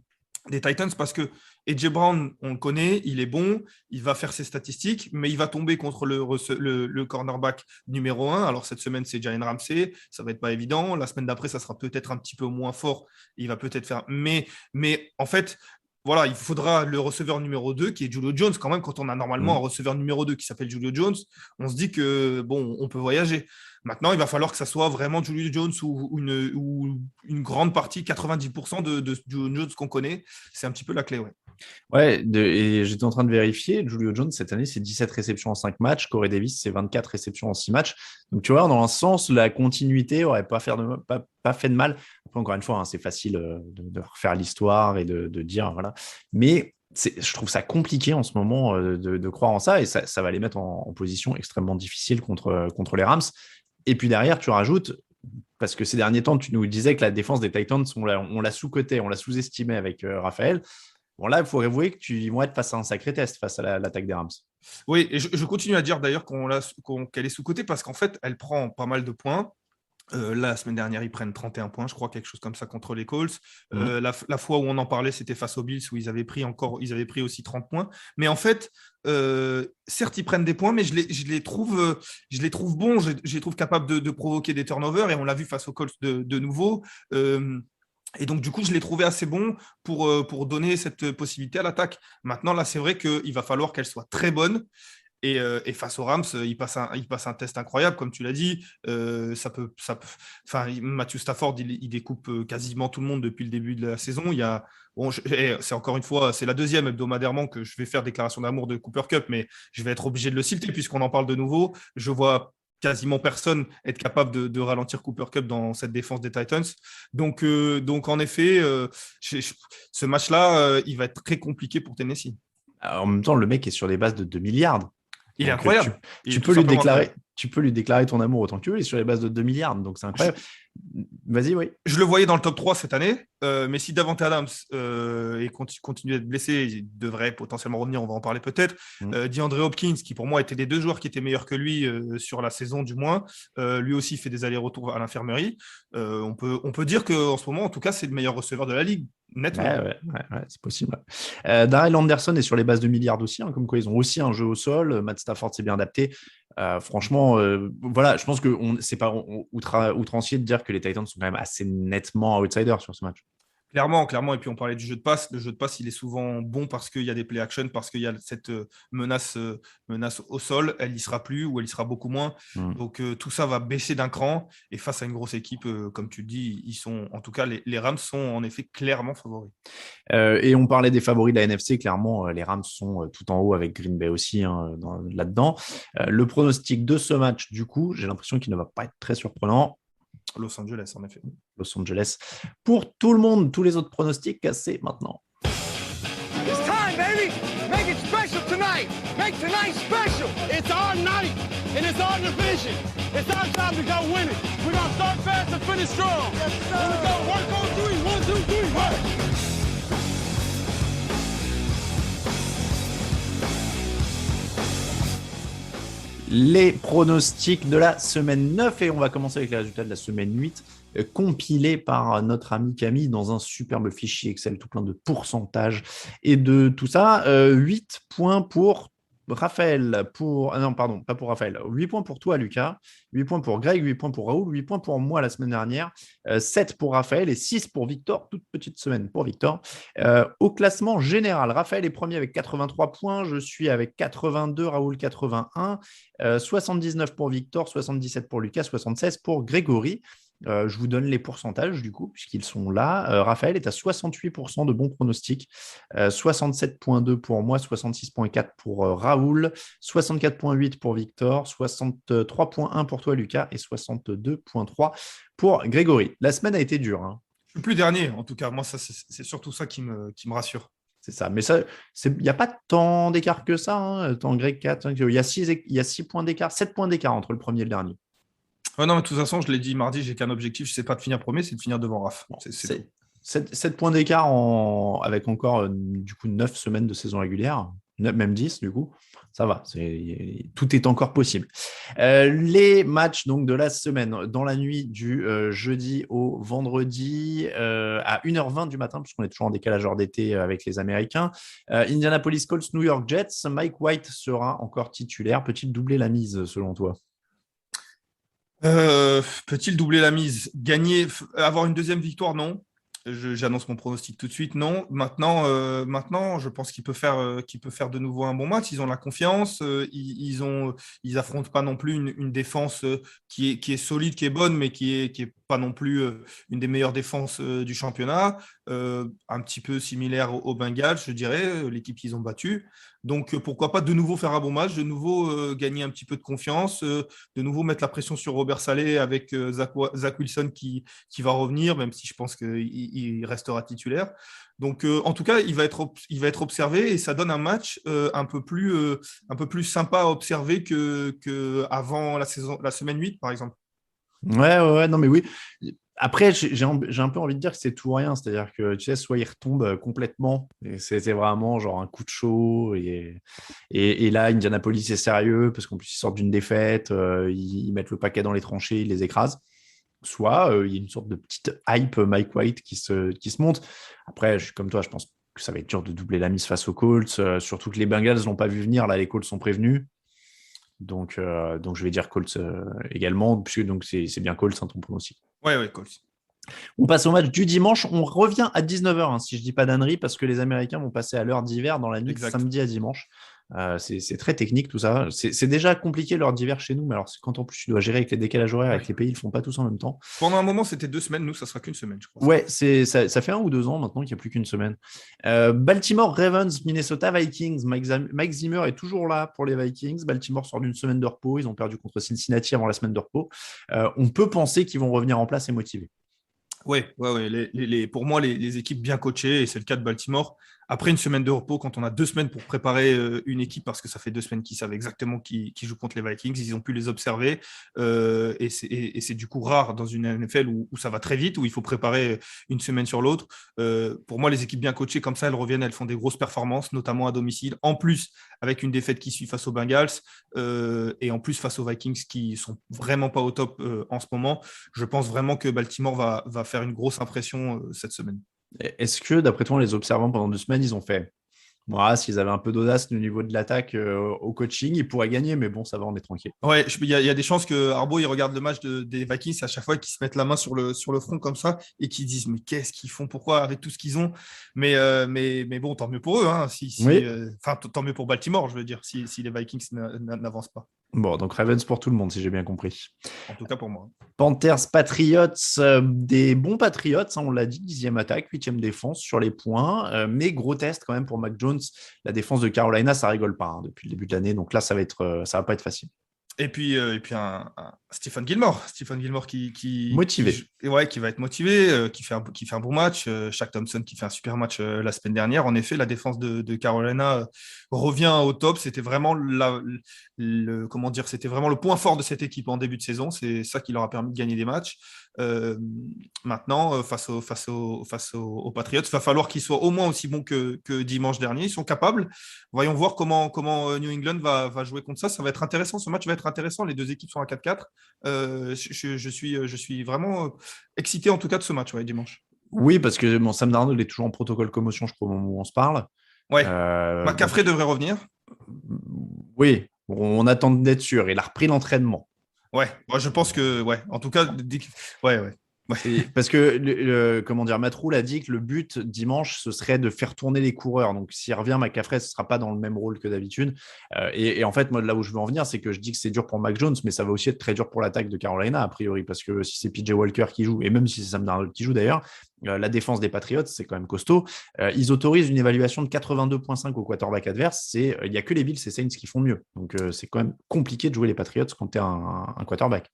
des Titans parce que AJ Brown, on le connaît, il est bon, il va faire ses statistiques, mais il va tomber contre le cornerback numéro 1. Alors, cette semaine, c'est Jalen Ramsey, ça va être pas évident. La semaine d'après, ça sera peut-être un petit peu moins fort. Il va peut-être faire… Mais en fait… Voilà, il faudra le receveur numéro 2 qui est Julio Jones. Quand même, quand on a normalement un receveur numéro 2 qui s'appelle Julio Jones, on se dit que bon, on peut voyager. Maintenant, il va falloir que ça soit vraiment Julio Jones ou une grande partie, 90% de Julio Jones qu'on connaît. C'est un petit peu la clé, ouais. Ouais, et j'étais en train de vérifier. Julio Jones, cette année, c'est 17 réceptions en 5 matchs. Corey Davis, c'est 24 réceptions en 6 matchs. Donc, tu vois, dans un sens, la continuité n'aurait pas fait de mal. Après, encore une fois, hein, c'est facile de refaire l'histoire et de dire, voilà. Mais je trouve ça compliqué en ce moment de croire en ça et ça va les mettre en position extrêmement difficile contre les Rams. Et puis derrière, tu rajoutes, parce que ces derniers temps, tu nous disais que la défense des Titans, on l'a sous-coté, on l'a sous-estimé avec Raphaël. Bon, là, il faut avouer qu'ils vont être face à un sacré test face à l'attaque des Rams. Oui, et je continue à dire d'ailleurs qu'elle est sous-cotée parce qu'en fait, elle prend pas mal de points. La semaine dernière, ils prennent 31 points, je crois, quelque chose comme ça contre les Colts. La fois où on en parlait, c'était face aux Bills où ils avaient pris aussi 30 points. Mais en fait, certes, ils prennent des points, mais je les trouve bons, je les trouve capables de provoquer des turnovers et on l'a vu face aux Colts de nouveau. Et donc, du coup, je l'ai trouvé assez bon pour donner cette possibilité à l'attaque. Maintenant, là, c'est vrai qu'il va falloir qu'elle soit très bonne. Et face aux Rams, il passe un test incroyable, comme tu l'as dit. Matthew Stafford, il découpe quasiment tout le monde depuis le début de la saison. C'est encore une fois, c'est la deuxième hebdomadairement que je vais faire déclaration d'amour de Cooper Kupp, mais je vais être obligé de le citer puisqu'on en parle de nouveau. Je vois quasiment personne être capable de ralentir Cooper Kupp dans cette défense des Titans. Donc en effet, ce match-là, il va être très compliqué pour Tennessee. Alors, en même temps, le mec est sur des bases de 2 milliards. Il est incroyable. Tu peux lui déclarer ton amour autant que tu veux. Il est sur les bases de 2 milliards. Donc, c'est incroyable. Vas-y, oui. Je le voyais dans le top 3 cette année. Mais si Davante Adams continue d'être blessé, il devrait potentiellement revenir. On va en parler peut-être. DeAndre Hopkins, qui pour moi étaient les deux joueurs qui étaient meilleurs que lui sur la saison, du moins. Lui aussi fait des allers-retours à l'infirmerie. On peut dire qu'en ce moment, en tout cas, c'est le meilleur receveur de la ligue. Nettement. Ouais, c'est possible. Darrell Anderson est sur les bases de milliards aussi, hein, comme quoi ils ont aussi un jeu au sol. Matt Stafford s'est bien adapté. Franchement, voilà, je pense que c'est pas outrancier de dire que les Titans sont quand même assez nettement outsiders sur ce match. Clairement. Et puis on parlait du jeu de passe. Le jeu de passe, il est souvent bon parce qu'il y a des play action, parce qu'il y a cette menace au sol. Elle n'y sera plus ou elle y sera beaucoup moins. Donc tout ça va baisser d'un cran. Et face à une grosse équipe, comme tu le dis, en tout cas, les Rams sont en effet clairement favoris. Et on parlait des favoris de la NFC. Clairement, les Rams sont tout en haut avec Green Bay aussi là-dedans. Le pronostic de ce match, du coup, j'ai l'impression qu'il ne va pas être très surprenant. Los Angeles, en effet. Los Angeles. Pour tout le monde, tous les autres pronostics, c'est maintenant. It's time, baby! Make it special tonight! Make tonight special! It's our night, and it's our division. It's our time to go win it. We're gonna start fast and finish strong. Yes, sir. Here we go. Work on three. 1, 2, 3, work! Les pronostics de la semaine 9 et on va commencer avec les résultats de la semaine 8 compilés par notre ami Camille dans un superbe fichier Excel tout plein de pourcentages et de tout ça. 8 points pour Raphaël, non pardon, pas pour Raphaël, 8 points pour toi Lucas, 8 points pour Greg, 8 points pour Raoul, 8 points pour moi la semaine dernière, 7 pour Raphaël et 6 pour Victor, toute petite semaine pour Victor. Au classement général, Raphaël est premier avec 83 points, je suis avec 82, Raoul 81, 79 pour Victor, 77 pour Lucas, 76 pour Grégory. Je vous donne les pourcentages du coup, puisqu'ils sont là. Raphaël est à 68% de bons pronostics, 67,2 pour moi, 66,4 pour Raoul, 64,8 pour Victor, 63,1 pour toi Lucas et 62,3 pour Grégory. La semaine a été dure. Hein. Je suis plus dernier, en tout cas. Moi, ça, c'est surtout ça qui me rassure. C'est ça. Mais il n'y a pas tant d'écart que ça. Hein. Tant Greg 4, il y a 6 points d'écart, 7 points d'écart entre le premier et le dernier. Ouais, non, mais de toute façon, je l'ai dit mardi, j'ai qu'un objectif, je ne sais pas de finir premier, c'est de finir devant Raph. Bon, 7 points d'écart avec encore du coup 9 semaines de saison régulière, même 10 du coup, ça va, tout est encore possible. Les matchs donc de la semaine, dans la nuit du jeudi au vendredi à 1h20 du matin, puisqu'on est toujours en décalage hors d'été avec les Américains. Indianapolis Colts, New York Jets, Mike White sera encore titulaire. Peut-il doubler la mise selon toi ? Peut-il doubler la mise? Gagner, avoir une deuxième victoire, non. J'annonce mon pronostic tout de suite, non. Maintenant, je pense qu'il peut faire de nouveau un bon match. Ils ont la confiance. Ils affrontent pas non plus une défense qui est solide, qui est bonne, mais qui est pas non plus une des meilleures défenses du championnat, un petit peu similaire aux Bengals, je dirais, l'équipe qu'ils ont battue. Donc, pourquoi pas de nouveau faire un bon match, de nouveau gagner un petit peu de confiance, de nouveau mettre la pression sur Robert Saleh avec Zach Wilson qui va revenir, même si je pense qu'il restera titulaire. Donc, en tout cas, il va être observé et ça donne un match un peu plus sympa à observer qu'avant la semaine 8, par exemple. Ouais, non, mais oui. Après, j'ai un peu envie de dire que c'est tout ou rien. C'est-à-dire que, tu sais, soit il retombe complètement, et c'était vraiment genre un coup de chaud, et là, Indianapolis est sérieux, parce qu'en plus, ils sortent d'une défaite, ils mettent le paquet dans les tranchées, ils les écrasent. Soit il y a une sorte de petite hype Mike White qui se monte. Après, je suis comme toi, je pense que ça va être dur de doubler la mise face aux Colts, surtout que les Bengals ne l'ont pas vu venir. Là, les Colts sont prévenus. Donc je vais dire Colts également, puisque donc c'est bien Colts, hein, ton pronostic. Ouais, Colts. On passe au match du dimanche. On revient à 19h, hein, si je ne dis pas d'ânerie, parce que les Américains vont passer à l'heure d'hiver dans la nuit de samedi à dimanche. C'est très technique tout ça. C'est déjà compliqué l'heure d'hiver chez nous, mais alors quand en plus tu dois gérer avec les décalages horaires, avec les pays, ils ne font pas tous en même temps. Pendant un moment, c'était 2 semaines. Nous, ça sera qu'une semaine, je crois. Ouais, ça fait 1 ou 2 ans maintenant qu'il n'y a plus qu'une semaine. Baltimore Ravens, Minnesota Vikings. Mike Zimmer est toujours là pour les Vikings. Baltimore sort d'une semaine de repos. Ils ont perdu contre Cincinnati avant la semaine de repos. On peut penser qu'ils vont revenir en place et motivés. Ouais. Pour moi, les équipes bien coachées, et c'est le cas de Baltimore, après une semaine de repos, quand on a 2 semaines pour préparer une équipe, parce que ça fait 2 semaines qu'ils savent exactement qui joue contre les Vikings, ils ont pu les observer, et c'est du coup rare dans une NFL où ça va très vite, où il faut préparer une semaine sur l'autre. Pour moi, les équipes bien coachées comme ça, elles reviennent, elles font des grosses performances, notamment à domicile, en plus avec une défaite qui suit face aux Bengals, et en plus face aux Vikings qui sont vraiment pas au top en ce moment. Je pense vraiment que Baltimore va faire une grosse impression cette semaine. Est-ce que, d'après toi, en les observant pendant 2 semaines, ils ont fait s'ils avaient un peu d'audace au niveau de l'attaque au coaching, ils pourraient gagner, mais bon, ça va, on est tranquille. Ouais, il y a des chances que Harbaugh il regarde le match des Vikings à chaque fois qu'ils se mettent la main sur le front comme ça et qu'ils disent mais qu'est-ce qu'ils font, pourquoi avec tout ce qu'ils ont, mais bon, tant mieux pour eux, hein, Oui. Tant mieux pour Baltimore, je veux dire, si les Vikings n'avancent pas. Bon, donc Ravens pour tout le monde, si j'ai bien compris. En tout cas pour moi. Panthers, Patriots, des bons Patriots, hein, on l'a dit, 10e attaque, 8e défense sur les points, mais gros test quand même pour Mac Jones. La défense de Carolina, ça rigole pas hein, depuis le début de l'année, donc là, ça va pas être facile. Et puis un Stephen Gilmore qui motivé. Qui va être motivé, qui fait un bon match. Shaq Thompson qui fait un super match la semaine dernière. En effet, la défense de Carolina revient au top. C'était vraiment c'était vraiment le point fort de cette équipe en début de saison. C'est ça qui leur a permis de gagner des matchs. Maintenant, face aux Patriots, il va falloir qu'ils soient au moins aussi bons que dimanche dernier. Ils sont capables. Voyons voir comment New England va jouer contre ça. Ça va être intéressant. Ce match va être intéressant. Les 2 équipes sont à 4-4. Je suis vraiment excité en tout cas de ce match dimanche. Oui, parce que Sam Darnold est toujours en protocole commotion, je crois, au moment où on se parle. Ouais. McCaffrey devrait revenir. Oui, on attend d'être sûr. Il a repris l'entraînement. Ouais, moi je pense que en tout cas, ouais. Parce que Matt Rhule a dit que le but dimanche, ce serait de faire tourner les coureurs. Donc, s'il revient, McCaffrey, ce ne sera pas dans le même rôle que d'habitude. Et en fait, moi, là où je veux en venir, c'est que je dis que c'est dur pour Mac Jones, mais ça va aussi être très dur pour l'attaque de Carolina, a priori, parce que si c'est PJ Walker qui joue, et même si c'est Sam Darnold qui joue d'ailleurs, la défense des Patriots, c'est quand même costaud. Ils autorisent une évaluation de 82,5 au quarterback adverse. Il n'y a que les Bills et Saints qui font mieux. Donc, c'est quand même compliqué de jouer les Patriots quand tu es un quarterback.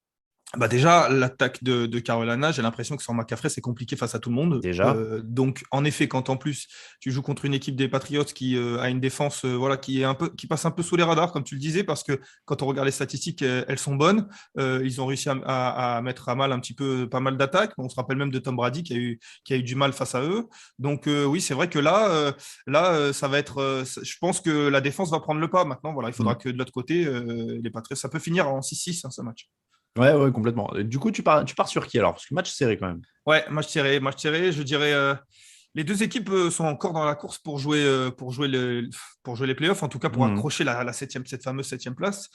Bah déjà, l'attaque de Carolina, j'ai l'impression que sans McCaffrey, c'est compliqué face à tout le monde. Déjà. Donc, en effet, quand en plus tu joues contre une équipe des Patriots qui a une défense qui passe un peu sous les radars, comme tu le disais, parce que quand on regarde les statistiques, elles sont bonnes. Ils ont réussi à mettre à mal un petit peu pas mal d'attaques. On se rappelle même de Tom Brady qui a eu du mal face à eux. Donc, oui, c'est vrai que là, ça va être. Je pense que la défense va prendre le pas. Maintenant, il faudra que de l'autre côté, les Patriots, ça peut finir en 6-6 ce match. Ouais, complètement. Du coup, tu pars sur qui alors? Parce que match serré quand même. Ouais, match serré. Je dirais, les 2 équipes sont encore dans la course pour jouer les playoffs, en tout cas pour accrocher cette fameuse 7e place.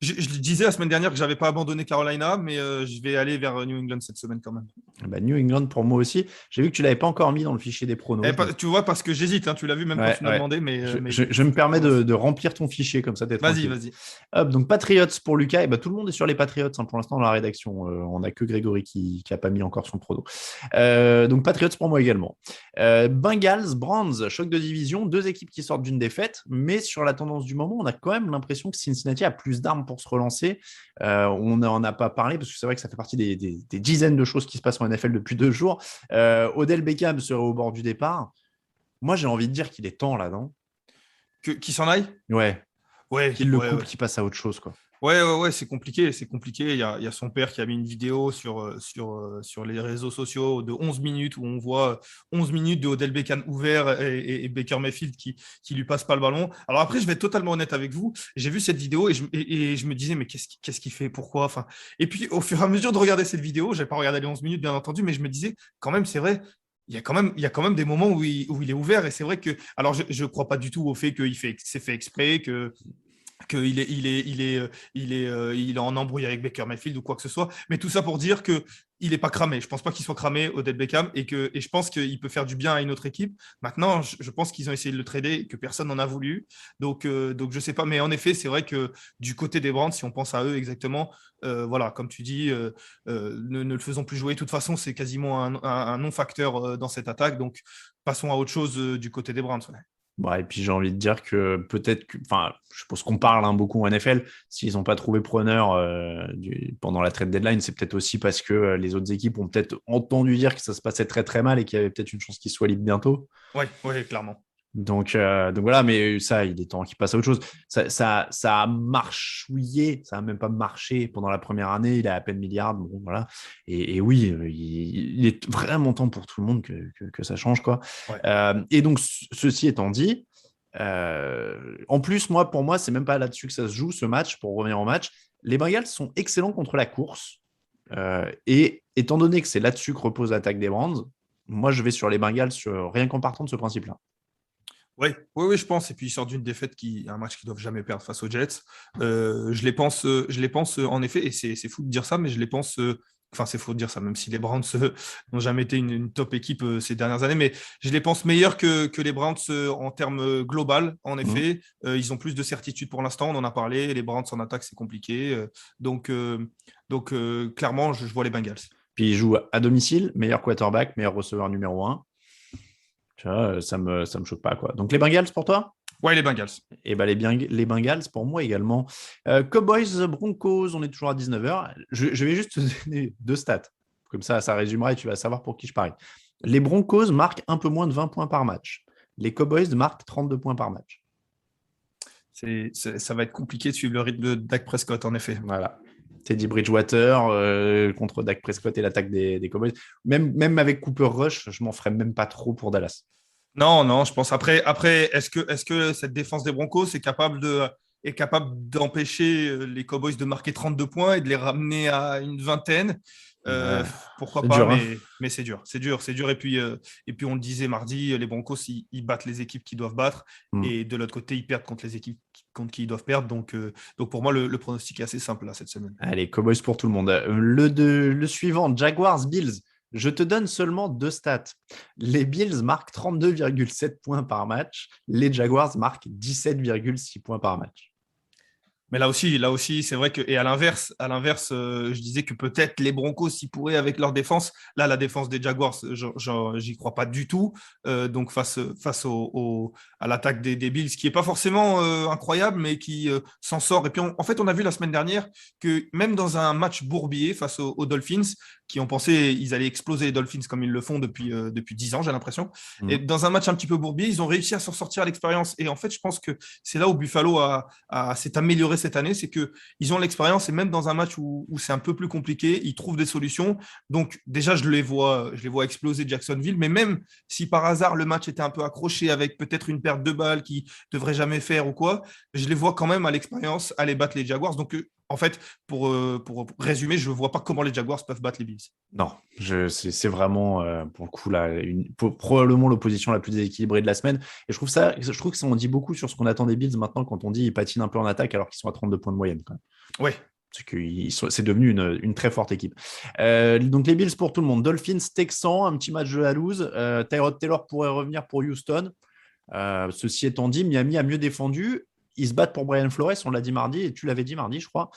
Je disais la semaine dernière que je n'avais pas abandonné Carolina, mais je vais aller vers New England cette semaine quand même. Bah, New England pour moi aussi. J'ai vu que tu l'avais pas encore mis dans le fichier des pronos. Tu vois, parce que j'hésite, hein, tu l'as vu même quand tu m'as demandé. Mais, je me permets de remplir ton fichier comme ça, t'es tranquille. Vas-y. Hop, donc Patriots pour Lucas. Et bah, tout le monde est sur les Patriots pour l'instant dans la rédaction. On n'a que Grégory qui n'a pas mis encore son prono. Donc Patriots pour moi également. Bengals, Browns, choc de division. 2 équipes qui sortent d'une défaite. Mais sur la tendance du moment, on a quand même l'impression que Cincinnati a plus d'armes pour se relancer. On n'en a pas parlé parce que c'est vrai que ça fait partie des dizaines de choses qui se passent en NFL depuis 2 jours. Odell Beckham serait au bord du départ. Moi, j'ai envie de dire qu'il est temps là, non ? Qui s'en aille ? Ouais. Qu'il le coupe, qu'il passe à autre chose, quoi. Ouais, c'est compliqué. Il y a son père qui a mis une vidéo sur les réseaux sociaux de 11 minutes où on voit 11 minutes de Odell Beckham ouvert et Baker Mayfield qui lui passe pas le ballon. Alors après, je vais être totalement honnête avec vous. J'ai vu cette vidéo et je me disais, mais qu'est-ce qu'il fait ? Pourquoi ? Enfin, et puis, au fur et à mesure de regarder cette vidéo, je n'ai pas regardé les 11 minutes, bien entendu, mais je me disais, quand même, c'est vrai. Il y a quand même des moments où il est ouvert et c'est vrai que. Alors, je ne crois pas du tout au fait c'est fait exprès, qu'il est en embrouille avec Baker Mayfield ou quoi que ce soit, mais tout ça pour dire que il n'est pas cramé. Je ne pense pas qu'il soit cramé, Odell Beckham, et je pense qu'il peut faire du bien à une autre équipe. Maintenant, je pense qu'ils ont essayé de le trader, que personne n'en a voulu. Donc je ne sais pas. Mais en effet, c'est vrai que du côté des Browns, si on pense à eux exactement, voilà, comme tu dis, ne le faisons plus jouer. De toute façon, c'est quasiment un non-facteur dans cette attaque. Donc, passons à autre chose du côté des Browns. Ouais. Bon, et puis j'ai envie de dire que peut-être que, enfin, je pense qu'on parle beaucoup en NFL. S'ils n'ont pas trouvé preneur pendant la trade deadline, c'est peut-être aussi parce que les autres équipes ont peut-être entendu dire que ça se passait très très mal et qu'il y avait peut-être une chance qu'ils soient libres bientôt. Ouais, clairement. Donc voilà, mais ça, il est temps qu'il passe à autre chose. Ça a marchouillé, ça n'a même pas marché pendant la première année. Il a à peine milliard, bon voilà. Et oui, il est vraiment temps pour tout le monde que ça change, quoi. Ouais. Et donc ceci étant dit, en plus pour moi, c'est même pas là-dessus que ça se joue ce match. Pour revenir au match, les Bengals sont excellents contre la course. Et étant donné que c'est là-dessus que repose l'attaque des Browns, moi je vais sur les Bengals rien qu'en partant de ce principe-là. Oui, je pense. Et puis, ils sortent d'une défaite un match qu'ils ne doivent jamais perdre face aux Jets. Je les pense en effet, et c'est fou de dire ça, mais je les pense. Enfin, c'est fou de dire ça, même si les Browns n'ont jamais été une top équipe ces dernières années, mais je les pense meilleurs que les Browns en termes global, en effet. Ils ont plus de certitude pour l'instant, on en a parlé. Les Browns en attaque, c'est compliqué. Donc clairement, je vois les Bengals. Puis, ils jouent à domicile, meilleur quarterback, meilleur receveur numéro 1. Tu vois, ça me choque pas, quoi. Donc les Bengals pour toi ? Ouais, les Bengals. Et ben les Bengals pour moi également. Cowboys, Broncos, on est toujours à 19h. Je vais juste te donner 2 stats. Comme ça résumera et tu vas savoir pour qui je parie. Les Broncos marquent un peu moins de 20 points par match. Les Cowboys marquent 32 points par match. Ça va être compliqué de suivre le rythme de Dak Prescott, en effet. Voilà. Teddy Bridgewater contre Dak Prescott et l'attaque des Cowboys. Même avec Cooper Rush, je m'en ferais même pas trop pour Dallas. Non, je pense. Après, est-ce que cette défense des Broncos est capable d'empêcher les Cowboys de marquer 32 points et de les ramener à une vingtaine ? Pourquoi pas, dur, mais c'est dur. Et puis on le disait mardi, les Broncos, ils battent les équipes qu'ils doivent battre et de l'autre côté, ils perdent contre les équipes contre qui ils doivent perdre. Donc pour moi, le pronostic est assez simple là, cette semaine. Allez, Cowboys pour tout le monde. Le suivant, Jaguars-Bills. Je te donne seulement 2 stats. Les Bills marquent 32,7 points par match. Les Jaguars marquent 17,6 points par match. Mais là aussi, c'est vrai que, et à l'inverse, je disais que peut-être les Broncos s'y pourraient avec leur défense. Là, la défense des Jaguars, j'y crois pas du tout. Donc face à l'attaque des Bills, qui est pas forcément incroyable, mais qui s'en sort. Et puis en fait, on a vu la semaine dernière que même dans un match bourbier face aux Dolphins, qui ont pensé ils allaient exploser les Dolphins comme ils le font depuis 10 ans, j'ai l'impression. Et dans un match un petit peu bourbier, ils ont réussi à s'en sortir à l'expérience. Et en fait, je pense que c'est là où Buffalo s'est amélioré cette année, c'est qu'ils ont l'expérience et même dans un match où c'est un peu plus compliqué, ils trouvent des solutions. Donc déjà, je les vois exploser Jacksonville, mais même si par hasard le match était un peu accroché avec peut-être une perte de balles qu'ils ne devraient jamais faire ou quoi, je les vois quand même à l'expérience aller battre les Jaguars. Donc en fait, pour résumer, je ne vois pas comment les Jaguars peuvent battre les Bills. Non, c'est vraiment, pour le coup, là, probablement l'opposition la plus déséquilibrée de la semaine. Et je trouve que ça en dit beaucoup sur ce qu'on attend des Bills maintenant quand on dit qu'ils patinent un peu en attaque alors qu'ils sont à 32 points de moyenne. Quand même. Ouais. C'est devenu une très forte équipe. Donc les Bills pour tout le monde. Dolphins, Texans, un petit match de la loose. Tyrod Taylor pourrait revenir pour Houston. Ceci étant dit, Miami a mieux défendu. Ils se battent pour Brian Flores, on l'a dit mardi, et tu l'avais dit mardi, je crois.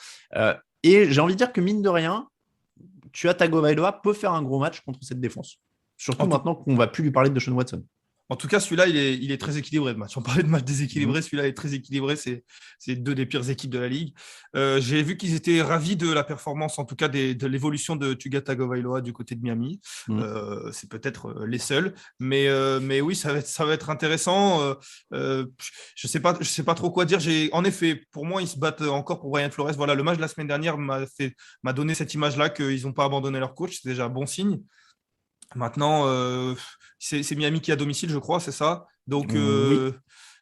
Et j'ai envie de dire que mine de rien, Tua Tagovailoa peut faire un gros match contre cette défense. Surtout maintenant qu'on ne va plus lui parler de Deshaun Watson. En tout cas, celui-là, il est très équilibré, le match. On parlait de match déséquilibré, celui-là est très équilibré. C'est deux des pires équipes de la ligue. J'ai vu qu'ils étaient ravis de la performance, en tout cas de l'évolution de Tua Tagovailoa du côté de Miami. C'est peut-être les seuls. Mais oui, ça va être intéressant. Je sais pas trop quoi dire. En effet, pour moi, ils se battent encore pour Brian Flores. Voilà, le match de la semaine dernière m'a donné cette image-là qu'ils n'ont pas abandonné leur coach. C'est déjà un bon signe. Maintenant, c'est Miami qui est à domicile, je crois, c'est ça. Donc, oui.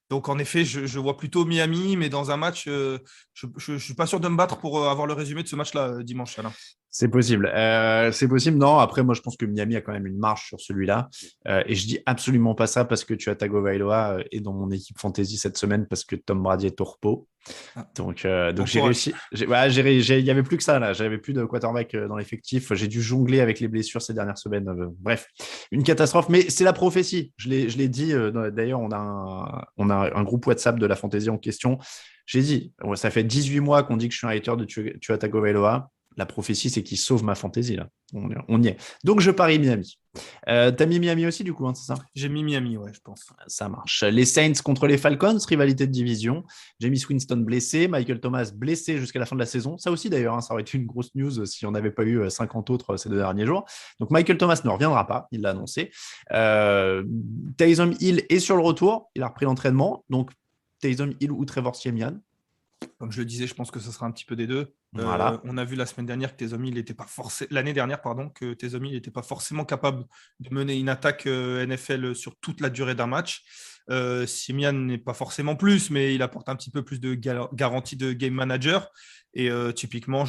Donc en effet, je vois plutôt Miami, mais dans un match, je ne suis pas sûr de me battre pour avoir le résumé de ce match-là dimanche, Alain. C'est possible. C'est possible. Non, après, moi, je pense que Miami a quand même une marge sur celui-là. Et je dis absolument pas ça parce que Tua Tagovailoa est dans mon équipe fantasy cette semaine parce que Tom Brady est au repos. Donc j'ai réussi. Il n'y avait plus que ça là. J'avais plus de quarterback dans l'effectif. J'ai dû jongler avec les blessures ces dernières semaines. Bref, une catastrophe. Mais c'est la prophétie. Je l'ai dit. D'ailleurs, on a un groupe WhatsApp de la fantasy en question. J'ai dit, ça fait 18 mois qu'on dit que je suis un hater de Tua Tagovailoa. La prophétie, c'est qu'il sauve ma fantaisie, là. On y est. Donc, je parie Miami. T'as mis Miami aussi, du coup, hein, c'est ça? J'ai mis Miami, ouais, je pense. Ça marche. Les Saints contre les Falcons, rivalité de division. Jameis Winston blessé, Michael Thomas blessé jusqu'à la fin de la saison. Ça aussi, d'ailleurs, ça aurait été une grosse news si on n'avait pas eu 50 autres ces 2 derniers jours. Donc, Michael Thomas ne reviendra pas, il l'a annoncé. Taysom Hill est sur le retour. Il a repris l'entraînement. Donc, Taysom Hill ou Trevor Siemian. Comme je le disais, je pense que ce sera un petit peu des deux. Voilà. On a vu la semaine dernière que Taysom Hill n'était pas l'année dernière, que Taysom Hill n'était pas forcément capable de mener une attaque NFL sur toute la durée d'un match. Siemian n'est pas forcément plus, mais il apporte un petit peu plus de garantie de game manager. Et typiquement,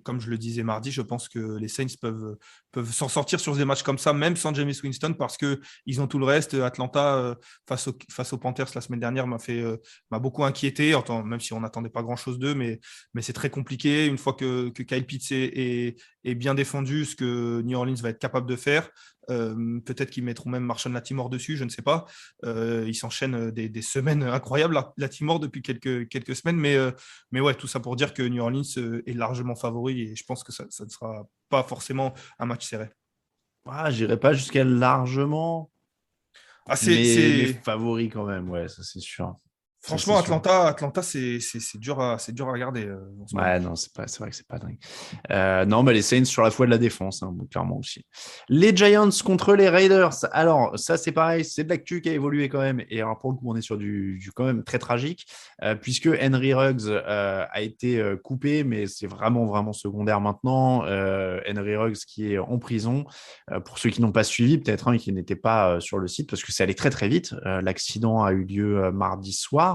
comme je le disais mardi, je pense que les Saints peuvent s'en sortir sur des matchs comme ça, même sans Jameis Winston, parce qu'ils ont tout le reste. Atlanta, face aux Panthers la semaine dernière, m'a beaucoup inquiété, même si on n'attendait pas grand-chose d'eux, mais c'est très compliqué. Une fois que Kyle Pitts est bien défendu, ce que New Orleans va être capable de faire, peut-être qu'ils mettront même Marshon Lattimore dessus, je ne sais pas. Ils s'enchaînent des semaines incroyables, Lattimore, depuis quelques semaines, mais ouais, tout ça pour dire que New Orleans est largement favori et je pense que ça ne sera pas forcément un match serré. J'irai pas jusqu'à largement, mais favori quand même, ouais, ça c'est sûr. Franchement, Atlanta, c'est dur à regarder. Ouais, non, c'est vrai que c'est pas dingue. Non, mais les Saints sur la foi de la défense, hein, clairement aussi. Les Giants contre les Raiders. Alors, ça, c'est pareil, c'est de l'actu qui a évolué quand même. Et alors, pour le coup, on est sur du quand même très tragique, puisque Henry Ruggs a été coupé, mais c'est vraiment, vraiment secondaire maintenant. Henry Ruggs qui est en prison. Pour ceux qui n'ont pas suivi, peut-être, qui n'étaient pas sur le site, parce que c'est allé très, très vite. L'accident a eu lieu mardi soir.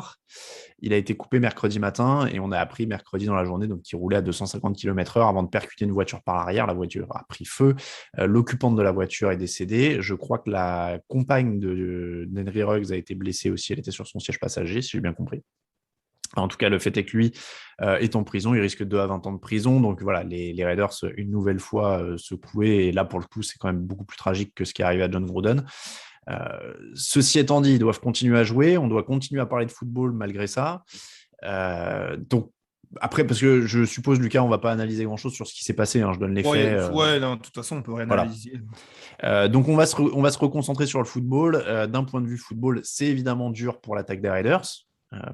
Il a été coupé mercredi matin et on a appris mercredi dans la journée, donc il roulait à 250 km/h avant de percuter une voiture par l'arrière. La voiture a pris feu. L'occupante de la voiture est décédée. Je crois que la compagne d'Henry Ruggs a été blessée aussi. Elle était sur son siège passager, si j'ai bien compris. En tout cas, le fait est que lui est en prison. Il risque 2 à 20 ans de prison. Donc voilà, les Raiders, une nouvelle fois, secoués. Et là, pour le coup, c'est quand même beaucoup plus tragique que ce qui est arrivé à John Gruden. Ceci étant dit, ils doivent continuer à jouer, on doit continuer à parler de football malgré ça. Donc après, parce que je suppose, Lucas, on ne va pas analyser grand-chose sur ce qui s'est passé, je donne les faits. Ouais, non, de toute façon, on peut rien analyser. Donc on va se reconcentrer sur le football. D'un point de vue football, c'est évidemment dur pour l'attaque des Raiders.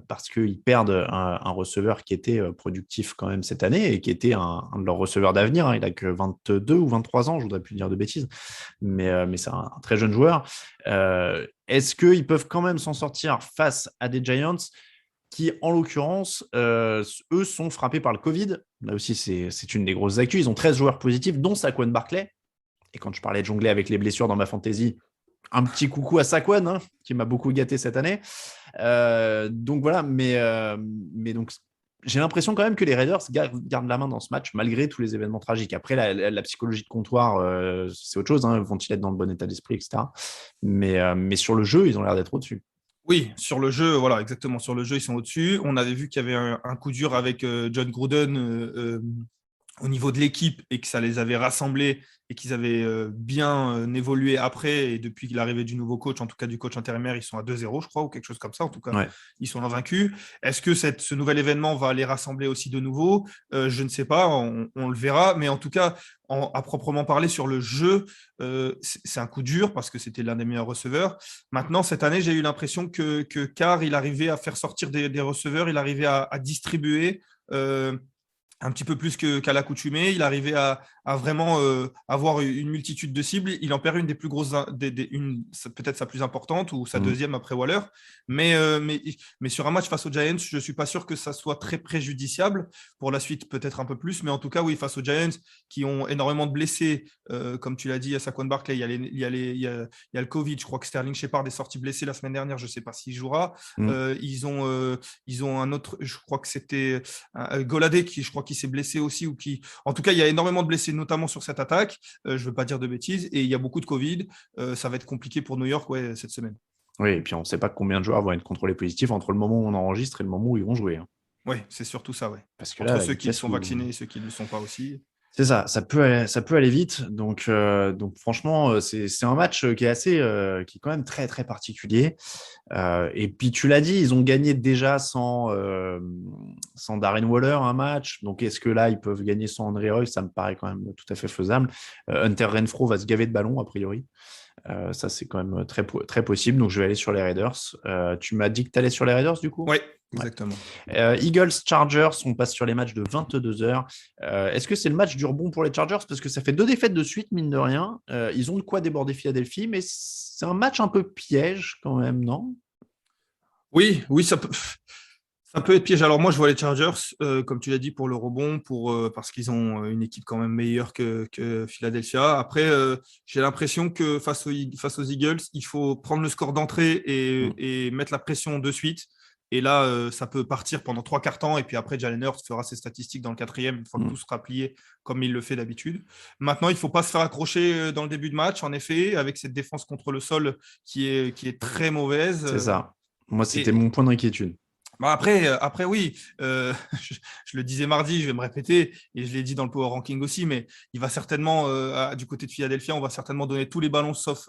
Parce qu'ils perdent un receveur qui était productif quand même cette année et qui était un de leurs receveurs d'avenir. Il n'a que 22 ou 23 ans, je ne voudrais plus dire de bêtises, mais c'est un très jeune joueur. Est-ce qu'ils peuvent quand même s'en sortir face à des Giants qui, en l'occurrence, eux sont frappés par le Covid? Là aussi, c'est une des grosses actus. Ils ont 13 joueurs positifs, dont Saquon Barkley. Et quand je parlais de jongler avec les blessures dans ma fantasy, un petit coucou à Saquon, qui m'a beaucoup gâté cette année. Donc voilà, mais donc j'ai l'impression quand même que les Raiders gardent la main dans ce match malgré tous les événements tragiques. Après, la psychologie de comptoir, c'est autre chose. Vont-ils être dans le bon état d'esprit, etc. Mais sur le jeu, ils ont l'air d'être au-dessus. Oui, sur le jeu, voilà, exactement. Sur le jeu, ils sont au-dessus. On avait vu qu'il y avait un coup dur avec John Gruden au niveau de l'équipe et que ça les avait rassemblés et qu'ils avaient bien évolué après. Et depuis l'arrivée du nouveau coach, en tout cas du coach intérimaire, ils sont à 2-0, je crois, ou quelque chose comme ça. En tout cas, Ouais. ils sont invaincus. Est-ce que ce nouvel événement va les rassembler aussi de nouveau? Je ne sais pas, on le verra. Mais en tout cas, à proprement parler sur le jeu, c'est un coup dur parce que c'était l'un des meilleurs receveurs. Maintenant, cette année, j'ai eu l'impression que Carr, il arrivait à faire sortir des receveurs, il arrivait à distribuer. Un petit peu plus qu'à l'accoutumée. Il arrivait à vraiment avoir une multitude de cibles. Il en perd une des plus grosses, peut-être sa plus importante ou sa deuxième après Waller. Mais sur un match face aux Giants, je ne suis pas sûr que ça soit très préjudiciable. Pour la suite, peut-être un peu plus. Mais en tout cas, oui, face aux Giants qui ont énormément de blessés, comme tu l'as dit, à Saquon Barkley, il y a le Covid. Je crois que Sterling Shepard est sorti blessé la semaine dernière. Je ne sais pas s'il jouera. Ils ont un autre, je crois que c'était Golladay qui, je crois, qui s'est blessé aussi ou qui, en tout cas, il y a énormément de blessés, notamment sur cette attaque. Je ne veux pas dire de bêtises, et il y a beaucoup de Covid. Ça va être compliqué pour New York, cette semaine. Oui, et puis on ne sait pas combien de joueurs vont être contrôlés positifs entre le moment où on enregistre et le moment où ils vont jouer. Oui, c'est surtout ça, Parce que entre là, ceux qui sont vaccinés et ceux qui ne le sont pas aussi. C'est ça, ça peut aller vite. Donc franchement, c'est un match qui est quand même très, très particulier. Et puis, tu l'as dit, ils ont gagné déjà sans Darren Waller un match. Donc, est-ce que là, ils peuvent gagner sans André Roy? Ça me paraît quand même tout à fait faisable. Hunter Renfrow va se gaver de ballons, a priori. Ça, c'est quand même très, très possible. Donc, je vais aller sur les Raiders. Tu m'as dit que tu allais sur les Raiders, du coup? Oui, exactement. Eagles-Chargers, on passe sur les matchs de 22h. Est-ce que c'est le match du rebond pour les Chargers? Parce que ça fait 2 défaites de suite, mine de rien. Ils ont de quoi déborder Philadelphie, mais c'est un match un peu piège quand même, non? Oui, ça peut être piège. Alors moi, je vois les Chargers, comme tu l'as dit, pour le rebond, parce qu'ils ont une équipe quand même meilleure que Philadelphia. Après, j'ai l'impression que face aux Eagles, il faut prendre le score d'entrée et mettre la pression de suite. Et là, ça peut partir pendant 3 quarts temps. Et puis après, Jalen Hurts fera ses statistiques dans le 4e, une fois que tout sera plié, comme il le fait d'habitude. Maintenant, il ne faut pas se faire accrocher dans le début de match, en effet, avec cette défense contre le sol qui est très mauvaise. C'est ça. Moi, c'était mon point d'inquiétude. Bah après oui, je le disais mardi, je vais me répéter, et je l'ai dit dans le Power Ranking aussi, mais il va certainement, du côté de Philadelphia, on va certainement donner tous les ballons sauf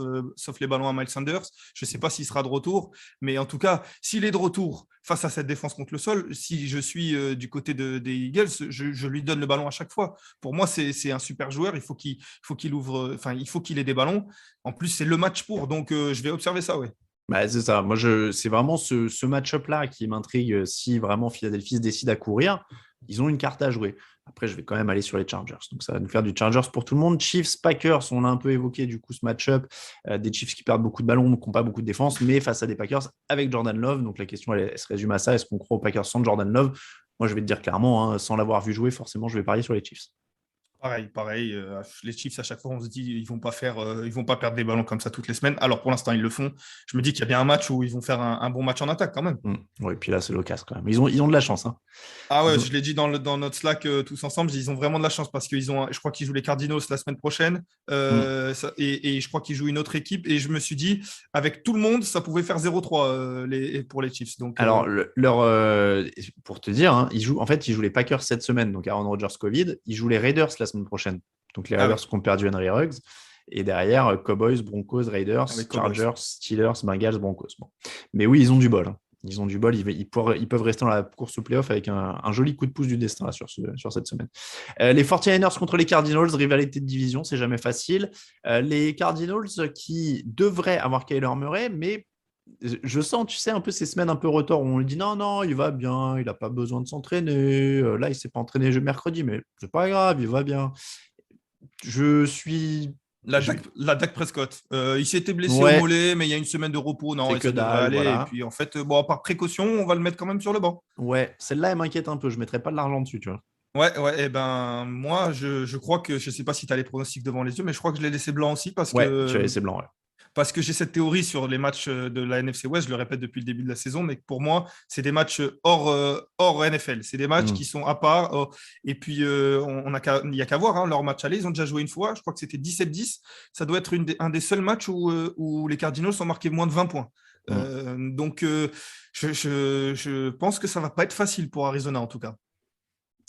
les ballons à Miles Sanders. Je ne sais pas s'il sera de retour, mais en tout cas, s'il est de retour face à cette défense contre le sol, si je suis du côté des Eagles, je lui donne le ballon à chaque fois. Pour moi, c'est un super joueur, il faut qu'il ouvre, enfin, il faut qu'il ait des ballons. En plus, c'est le match pour, donc je vais observer ça, ouais. Bah, c'est ça. Moi, c'est vraiment ce match-up-là qui m'intrigue. Si vraiment Philadelphie se décide à courir, ils ont une carte à jouer. Après, je vais quand même aller sur les Chargers. Donc, ça va nous faire du Chargers pour tout le monde. Chiefs, Packers, on a un peu évoqué du coup ce match-up. Des Chiefs qui perdent beaucoup de ballons, qui n'ont pas beaucoup de défense, mais face à des Packers avec Jordan Love. Donc, la question, elle se résume à ça. Est-ce qu'on croit aux Packers sans Jordan Love? Moi, je vais te dire clairement, sans l'avoir vu jouer, forcément, je vais parier sur les Chiefs. Pareil. Les Chiefs, à chaque fois, on se dit ils vont pas perdre des ballons comme ça toutes les semaines. Alors, pour l'instant, ils le font. Je me dis qu'il y a bien un match où ils vont faire un bon match en attaque quand même. Oui, puis là, c'est l'occasion quand même. Ils ont de la chance. Hein. Ah ouais, je l'ai dit dans notre Slack tous ensemble, ils ont vraiment de la chance parce je crois qu'ils jouent les Cardinals la semaine prochaine et je crois qu'ils jouent une autre équipe. Et je me suis dit, avec tout le monde, ça pouvait faire 0-3 pour les Chiefs. Donc, alors, pour te dire, hein, ils jouent les Packers cette semaine, donc Aaron Rodgers Covid. Ils jouent les Raiders la semaine prochaine. Donc, les Raiders qui ont perdu Henry Ruggs. Et derrière, Cowboys, Broncos, Raiders, Chargers, Steelers, Bengals, Broncos. Bon. Mais oui, ils ont du bol. Hein. Ils ont du bol. Ils peuvent rester dans la course au playoff avec un joli coup de pouce du destin là, sur cette semaine. Les 49ers contre les Cardinals, rivalité de division, c'est jamais facile. Les Cardinals qui devraient avoir Kyler Murray, mais je sens, tu sais, un peu ces semaines un peu retors où on lui dit non, il va bien, il n'a pas besoin de s'entraîner. Là, il ne s'est pas entraîné mercredi, mais c'est pas grave, il va bien. Je suis. La Dak Prescott. Il s'était blessé au mollet, mais il y a une semaine de repos. Non, ça devrait aller. Voilà. Et puis, en fait, par précaution, on va le mettre quand même sur le banc. Ouais, celle-là, elle m'inquiète un peu. Je ne mettrais pas de l'argent dessus, tu vois. Ouais, et ben moi, je crois que, je ne sais pas si tu as les pronostics devant les yeux, mais je crois que je l'ai laissé blanc aussi parce que. Tu as laissé blanc, ouais. Parce que j'ai cette théorie sur les matchs de la NFC West, je le répète depuis le début de la saison, mais pour moi, c'est des matchs hors NFL. C'est des matchs qui sont à part. Et puis, il n'y a qu'à voir leur match aller. Ils ont déjà joué une fois. Je crois que c'était 17-10. Ça doit être un des seuls matchs où les Cardinals ont marqué moins de 20 points. Donc, je pense que ça ne va pas être facile pour Arizona, en tout cas.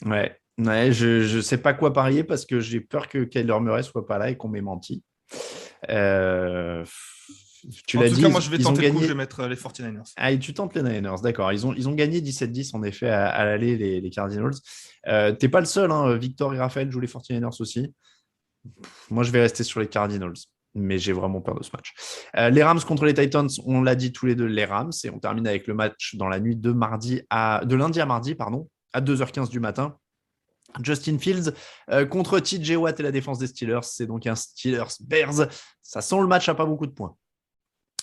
Ouais, je sais pas quoi parier parce que j'ai peur que Kyler Murray soit pas là et qu'on m'ait menti. Euh, Tu En l'as tout dit, cas, moi, je vais ils ont tenter le coup, gagné. je vais mettre les 49ers. Ah, et tu tentes les Niners, d'accord. Ils ont gagné 17-10 en effet à l'aller, les Cardinals. T'es pas le seul, hein. Victor et Raphaël jouent les 49ers aussi. Moi, je vais rester sur les Cardinals, mais j'ai vraiment peur de ce match. Les Rams contre les Titans, on l'a dit tous les deux, les Rams. Et on termine avec le match dans la nuit de lundi à mardi, pardon, à 2h15 du matin. Justin Fields contre TJ Watt et la défense des Steelers. C'est donc un Steelers-Bears. Ça sent le match à pas beaucoup de points.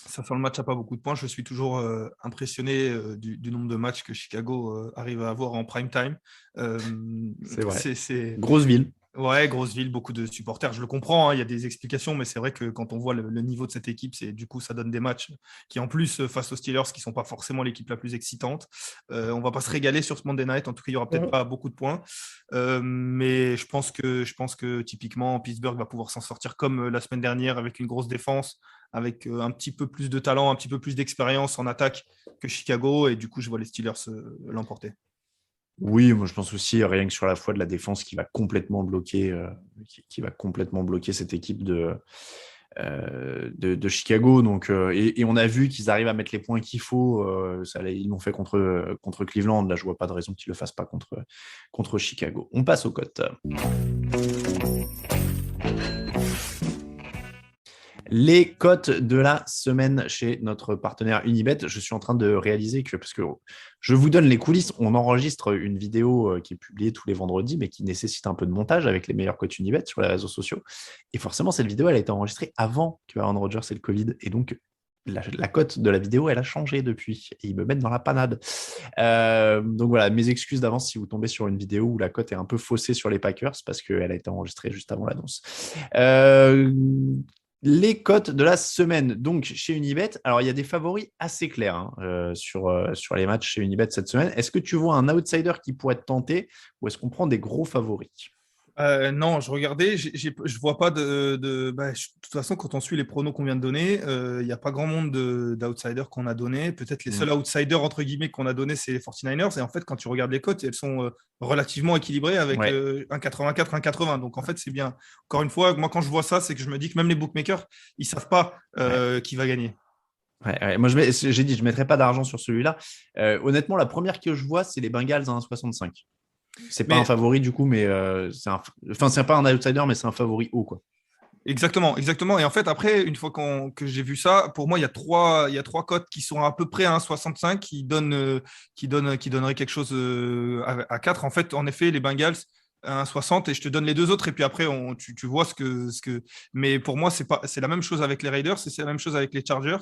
Ça fait le match à pas beaucoup de points. Je suis toujours impressionné du nombre de matchs que Chicago arrive à avoir en prime time. C'est vrai. C'est... Grosse ville. Ouais, grosse ville, beaucoup de supporters. Je le comprends, hein, il y a des explications, mais c'est vrai que quand on voit le niveau de cette équipe, du coup, ça donne des matchs qui, en plus, face aux Steelers, qui ne sont pas forcément l'équipe la plus excitante. On ne va pas se régaler sur ce Monday Night. En tout cas, il n'y aura peut-être pas beaucoup de points. Mais je pense que typiquement, Pittsburgh va pouvoir s'en sortir comme la semaine dernière avec une grosse défense, avec un petit peu plus de talent, un petit peu plus d'expérience en attaque que Chicago. Et du coup, je vois les Steelers l'emporter. Oui, moi je pense aussi rien que sur la foi de la défense qui va complètement bloquer, cette équipe de Chicago. Donc, et on a vu qu'ils arrivent à mettre les points qu'il faut. Ils l'ont fait contre Cleveland. Là, je vois pas de raison qu'ils le fassent pas contre Chicago. On passe aux cotes. Les cotes de la semaine chez notre partenaire Unibet. Je suis en train de réaliser parce que je vous donne les coulisses, on enregistre une vidéo qui est publiée tous les vendredis, mais qui nécessite un peu de montage avec les meilleures cotes Unibet sur les réseaux sociaux. Et forcément, cette vidéo, elle a été enregistrée avant que Aaron Rodgers ait le Covid. Et donc, la cote de la vidéo, elle a changé depuis. Et ils me mettent dans la panade. Donc voilà, mes excuses d'avance si vous tombez sur une vidéo où la cote est un peu faussée sur les Packers, parce qu'elle a été enregistrée juste avant l'annonce. Les cotes de la semaine, donc chez Unibet. Alors, il y a des favoris assez clairs sur les matchs chez Unibet cette semaine. Est-ce que tu vois un outsider qui pourrait te tenter ou est-ce qu'on prend des gros favoris ? Non, je regardais, je vois pas de toute façon, quand on suit les pronos qu'on vient de donner, il n'y a pas grand monde d'outsiders qu'on a donné. Peut-être les seuls outsiders, entre guillemets, qu'on a donné, c'est les 49ers. Et en fait, quand tu regardes les cotes, elles sont relativement équilibrées avec 1,84, 1,80. Donc, en fait, c'est bien. Encore une fois, moi, quand je vois ça, c'est que je me dis que même les bookmakers, ils ne savent pas qui va gagner. Ouais. Moi, j'ai dit, je ne mettrai pas d'argent sur celui-là. Honnêtement, la première que je vois, c'est les Bengals à 1,65. C'est pas un favori du coup, mais c'est pas un outsider, mais c'est un favori haut, quoi. Exactement. Et en fait, après, une fois que j'ai vu ça, pour moi, il y a trois cotes qui sont à peu près à 1,65 qui donneraient quelque chose à 4. En fait, en effet, les Bengals à 1,60 et je te donne les deux autres et puis après, tu vois ce que. Mais pour moi, c'est la même chose avec les Raiders et c'est la même chose avec les Chargers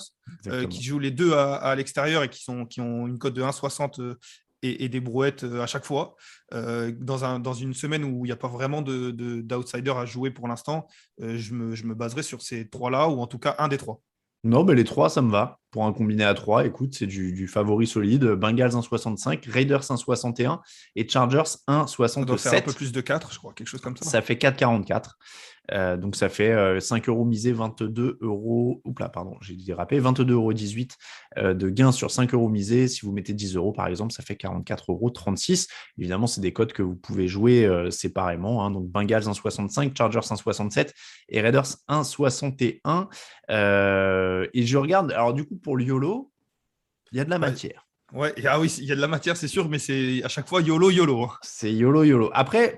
qui jouent les deux à l'extérieur et qui ont une cote de 1,60 et des brouettes à chaque fois. Dans une semaine où il n'y a pas vraiment d'outsider à jouer pour l'instant, je me baserai sur ces trois-là, ou en tout cas un des trois. Non, mais les trois, ça me va. Pour un combiné à 3, écoute, c'est du favori solide. Bengals 1,65, Raiders 1,61 et Chargers 1,67. Ça doit faire un peu plus de 4, je crois, quelque chose comme ça. Ça fait 4,44. Donc ça fait 5 euros misés, 22 euros. Oups pardon, j'ai dérapé. 22,18 € de gain sur 5 euros misés. Si vous mettez 10 euros, par exemple, ça fait 44,36 €. Évidemment, c'est des codes que vous pouvez jouer séparément. Hein. Donc Bengals 1,65, Chargers 1,67 et Raiders 1,61. Et je regarde, alors du coup, pour le YOLO, il y a de la matière. Ouais, ah oui, il y a de la matière, c'est sûr, mais c'est à chaque fois YOLO. C'est YOLO. Après,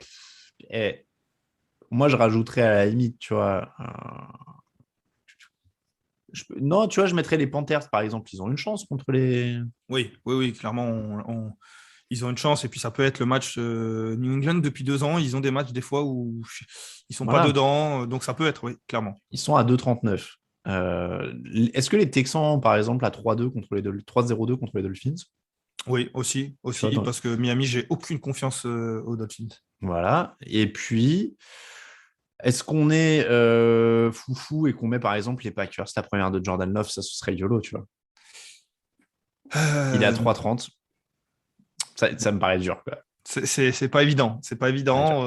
moi, je rajouterais à la limite, tu vois. Non, tu vois, je mettrais les Panthers, par exemple. Ils ont une chance contre les. Oui, clairement, ils ont une chance. Et puis, ça peut être le match New England depuis 2 ans. Ils ont des matchs, des fois, où ils ne sont pas dedans. Donc, ça peut être, oui, clairement. Ils sont à 2,39. Est-ce que les Texans, par exemple, à 3-2 contre les 3-0-2 contre les Dolphins ? Oui, aussi parce que Miami, j'ai aucune confiance aux Dolphins. Voilà. Et puis, est-ce qu'on est foufou et qu'on met, par exemple, les Packers, la première de Jordan Love, ça, ce serait YOLO, tu vois. Il est à 3,30. Ça me paraît dur, quoi. C'est pas évident. C'est pas évident.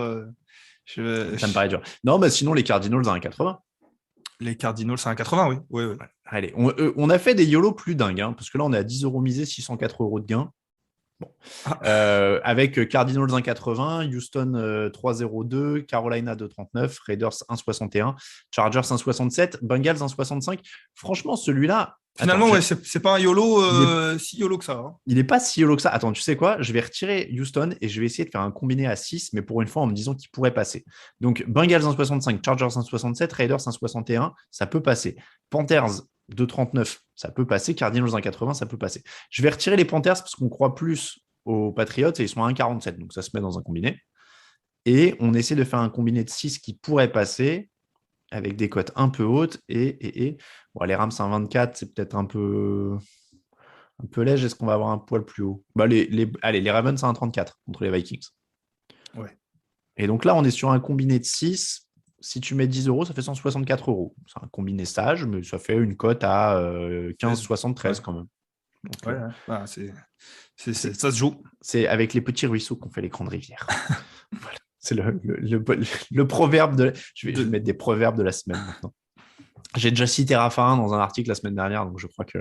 Ça me paraît dur. Non, mais sinon, les Cardinals à 1,80. Les Cardinals, c'est 1,80, oui. Allez, on a fait des YOLO plus dingues, hein, parce que là, on est à 10 € misés, 604 € de gain. Bon. Avec Cardinals 1,80, Houston 3,02, Carolina 2,39, Raiders 1,61, Chargers 1,67, Bengals 1,65. Franchement, celui-là. Finalement, c'est pas un YOLO si YOLO que ça. Hein. Il n'est pas si YOLO que ça. Attends, tu sais quoi? Je vais retirer Houston et je vais essayer de faire un combiné à 6, mais pour une fois en me disant qu'il pourrait passer. Donc, Bengals 1,65, Chargers 1,67, Raiders 1,61, ça peut passer. Panthers 2,39, ça peut passer. Cardinals 1,80, ça peut passer. Je vais retirer les Panthers parce qu'on croit plus aux Patriots et ils sont à 1,47, donc ça se met dans un combiné. Et on essaie de faire un combiné de 6 qui pourrait passer avec des cotes un peu hautes. Bon, les Rams 1,24, c'est peut-être un peu léger. Est-ce qu'on va avoir un poil plus haut? Les Ravens 1,34 contre les Vikings. Ouais. Et donc là, on est sur un combiné de 6. Si tu mets 10 €, ça fait 164 €. C'est un combiné sage, mais ça fait une cote à 15,73 quand même. Donc, ça se joue. C'est avec les petits ruisseaux qu'on fait les grandes rivières. Voilà. C'est le proverbe de... Je vais mettre des proverbes de la semaine maintenant. J'ai déjà cité Raffarin dans un article la semaine dernière, donc je crois que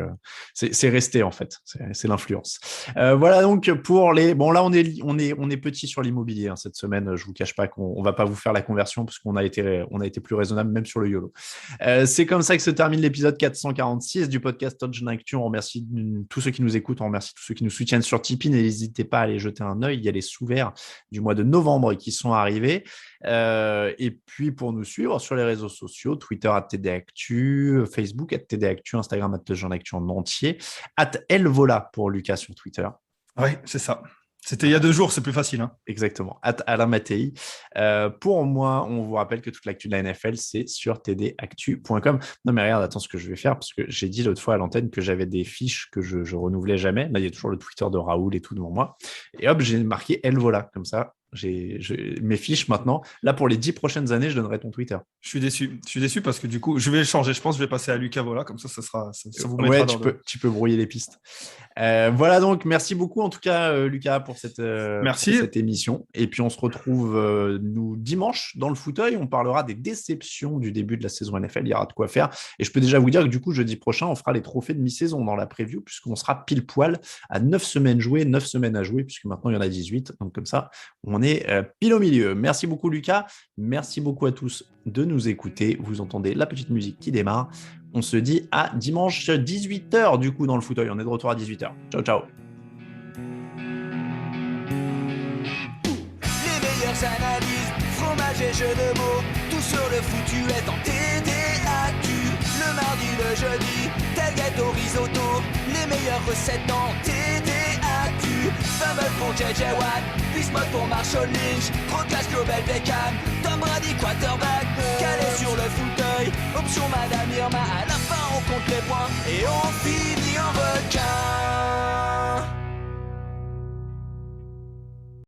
c'est resté en fait. C'est l'influence. Voilà donc pour les. Bon là on est petit sur l'immobilier hein, cette semaine. Je vous cache pas qu'on va pas vous faire la conversion parce qu'on a été plus raisonnable même sur le YOLO. C'est comme ça que se termine l'épisode 446 du podcast Touchdown Actu. On remercie tous ceux qui nous écoutent, on remercie tous ceux qui nous soutiennent sur Tipeee. N'hésitez pas à aller jeter un œil. Il y a les sous-verts du mois de novembre qui sont arrivés. Et puis pour nous suivre sur les réseaux sociaux, Twitter @TDActu, Facebook @TDActu, Instagram @TouchdownActu en entier, @Elvola pour Lucas sur Twitter. Oui, c'est ça. C'était il y a 2 jours, c'est plus facile. Hein. Exactement. @Alain Mattei. Pour moi, on vous rappelle que toute l'actu de la NFL, c'est sur tdactu.com. Non, mais regarde, attends ce que je vais faire, parce que j'ai dit l'autre fois à l'antenne que j'avais des fiches que je renouvelais jamais. Là, il y a toujours le Twitter de Raoul et tout devant moi. Et hop, j'ai marqué Elvola, comme ça. J'ai mes fiches maintenant. Là, pour les 10 prochaines années, je donnerai ton Twitter. Je suis déçu parce que du coup, je vais le changer. Je pense que je vais passer à Lucas Vola. Comme ça vous mettra tu peux brouiller les pistes. Voilà donc, merci beaucoup en tout cas, Lucas, pour cette émission. Et puis, on se retrouve nous dimanche dans le fauteuil. On parlera des déceptions du début de la saison NFL. Il y aura de quoi faire. Et je peux déjà vous dire que du coup, jeudi prochain, on fera les trophées de mi-saison dans la preview puisqu'on sera pile poil à 9 semaines jouées, 9 semaines à jouer puisque maintenant, il y en a 18. Donc, comme ça, on est pile au milieu. Merci beaucoup, Lucas. Merci beaucoup à tous de nous écouter. Vous entendez la petite musique qui démarre. On se dit à dimanche 18h du coup dans le fauteuil. On est de retour à 18h. Ciao, ciao. Les meilleures analyses, fromage et jeux de mots, tout sur le foutu est en TDAQ. Le mardi, le jeudi, tel gâteau risotto, les meilleures recettes en TDAQ. Fumble pour JJ Watt, Bismuth pour Marshall Lynch, Proclash Global Beckham, Tom Brady quarterback, calé sur le fauteuil, option Madame Irma, à la fin on compte les points et on finit.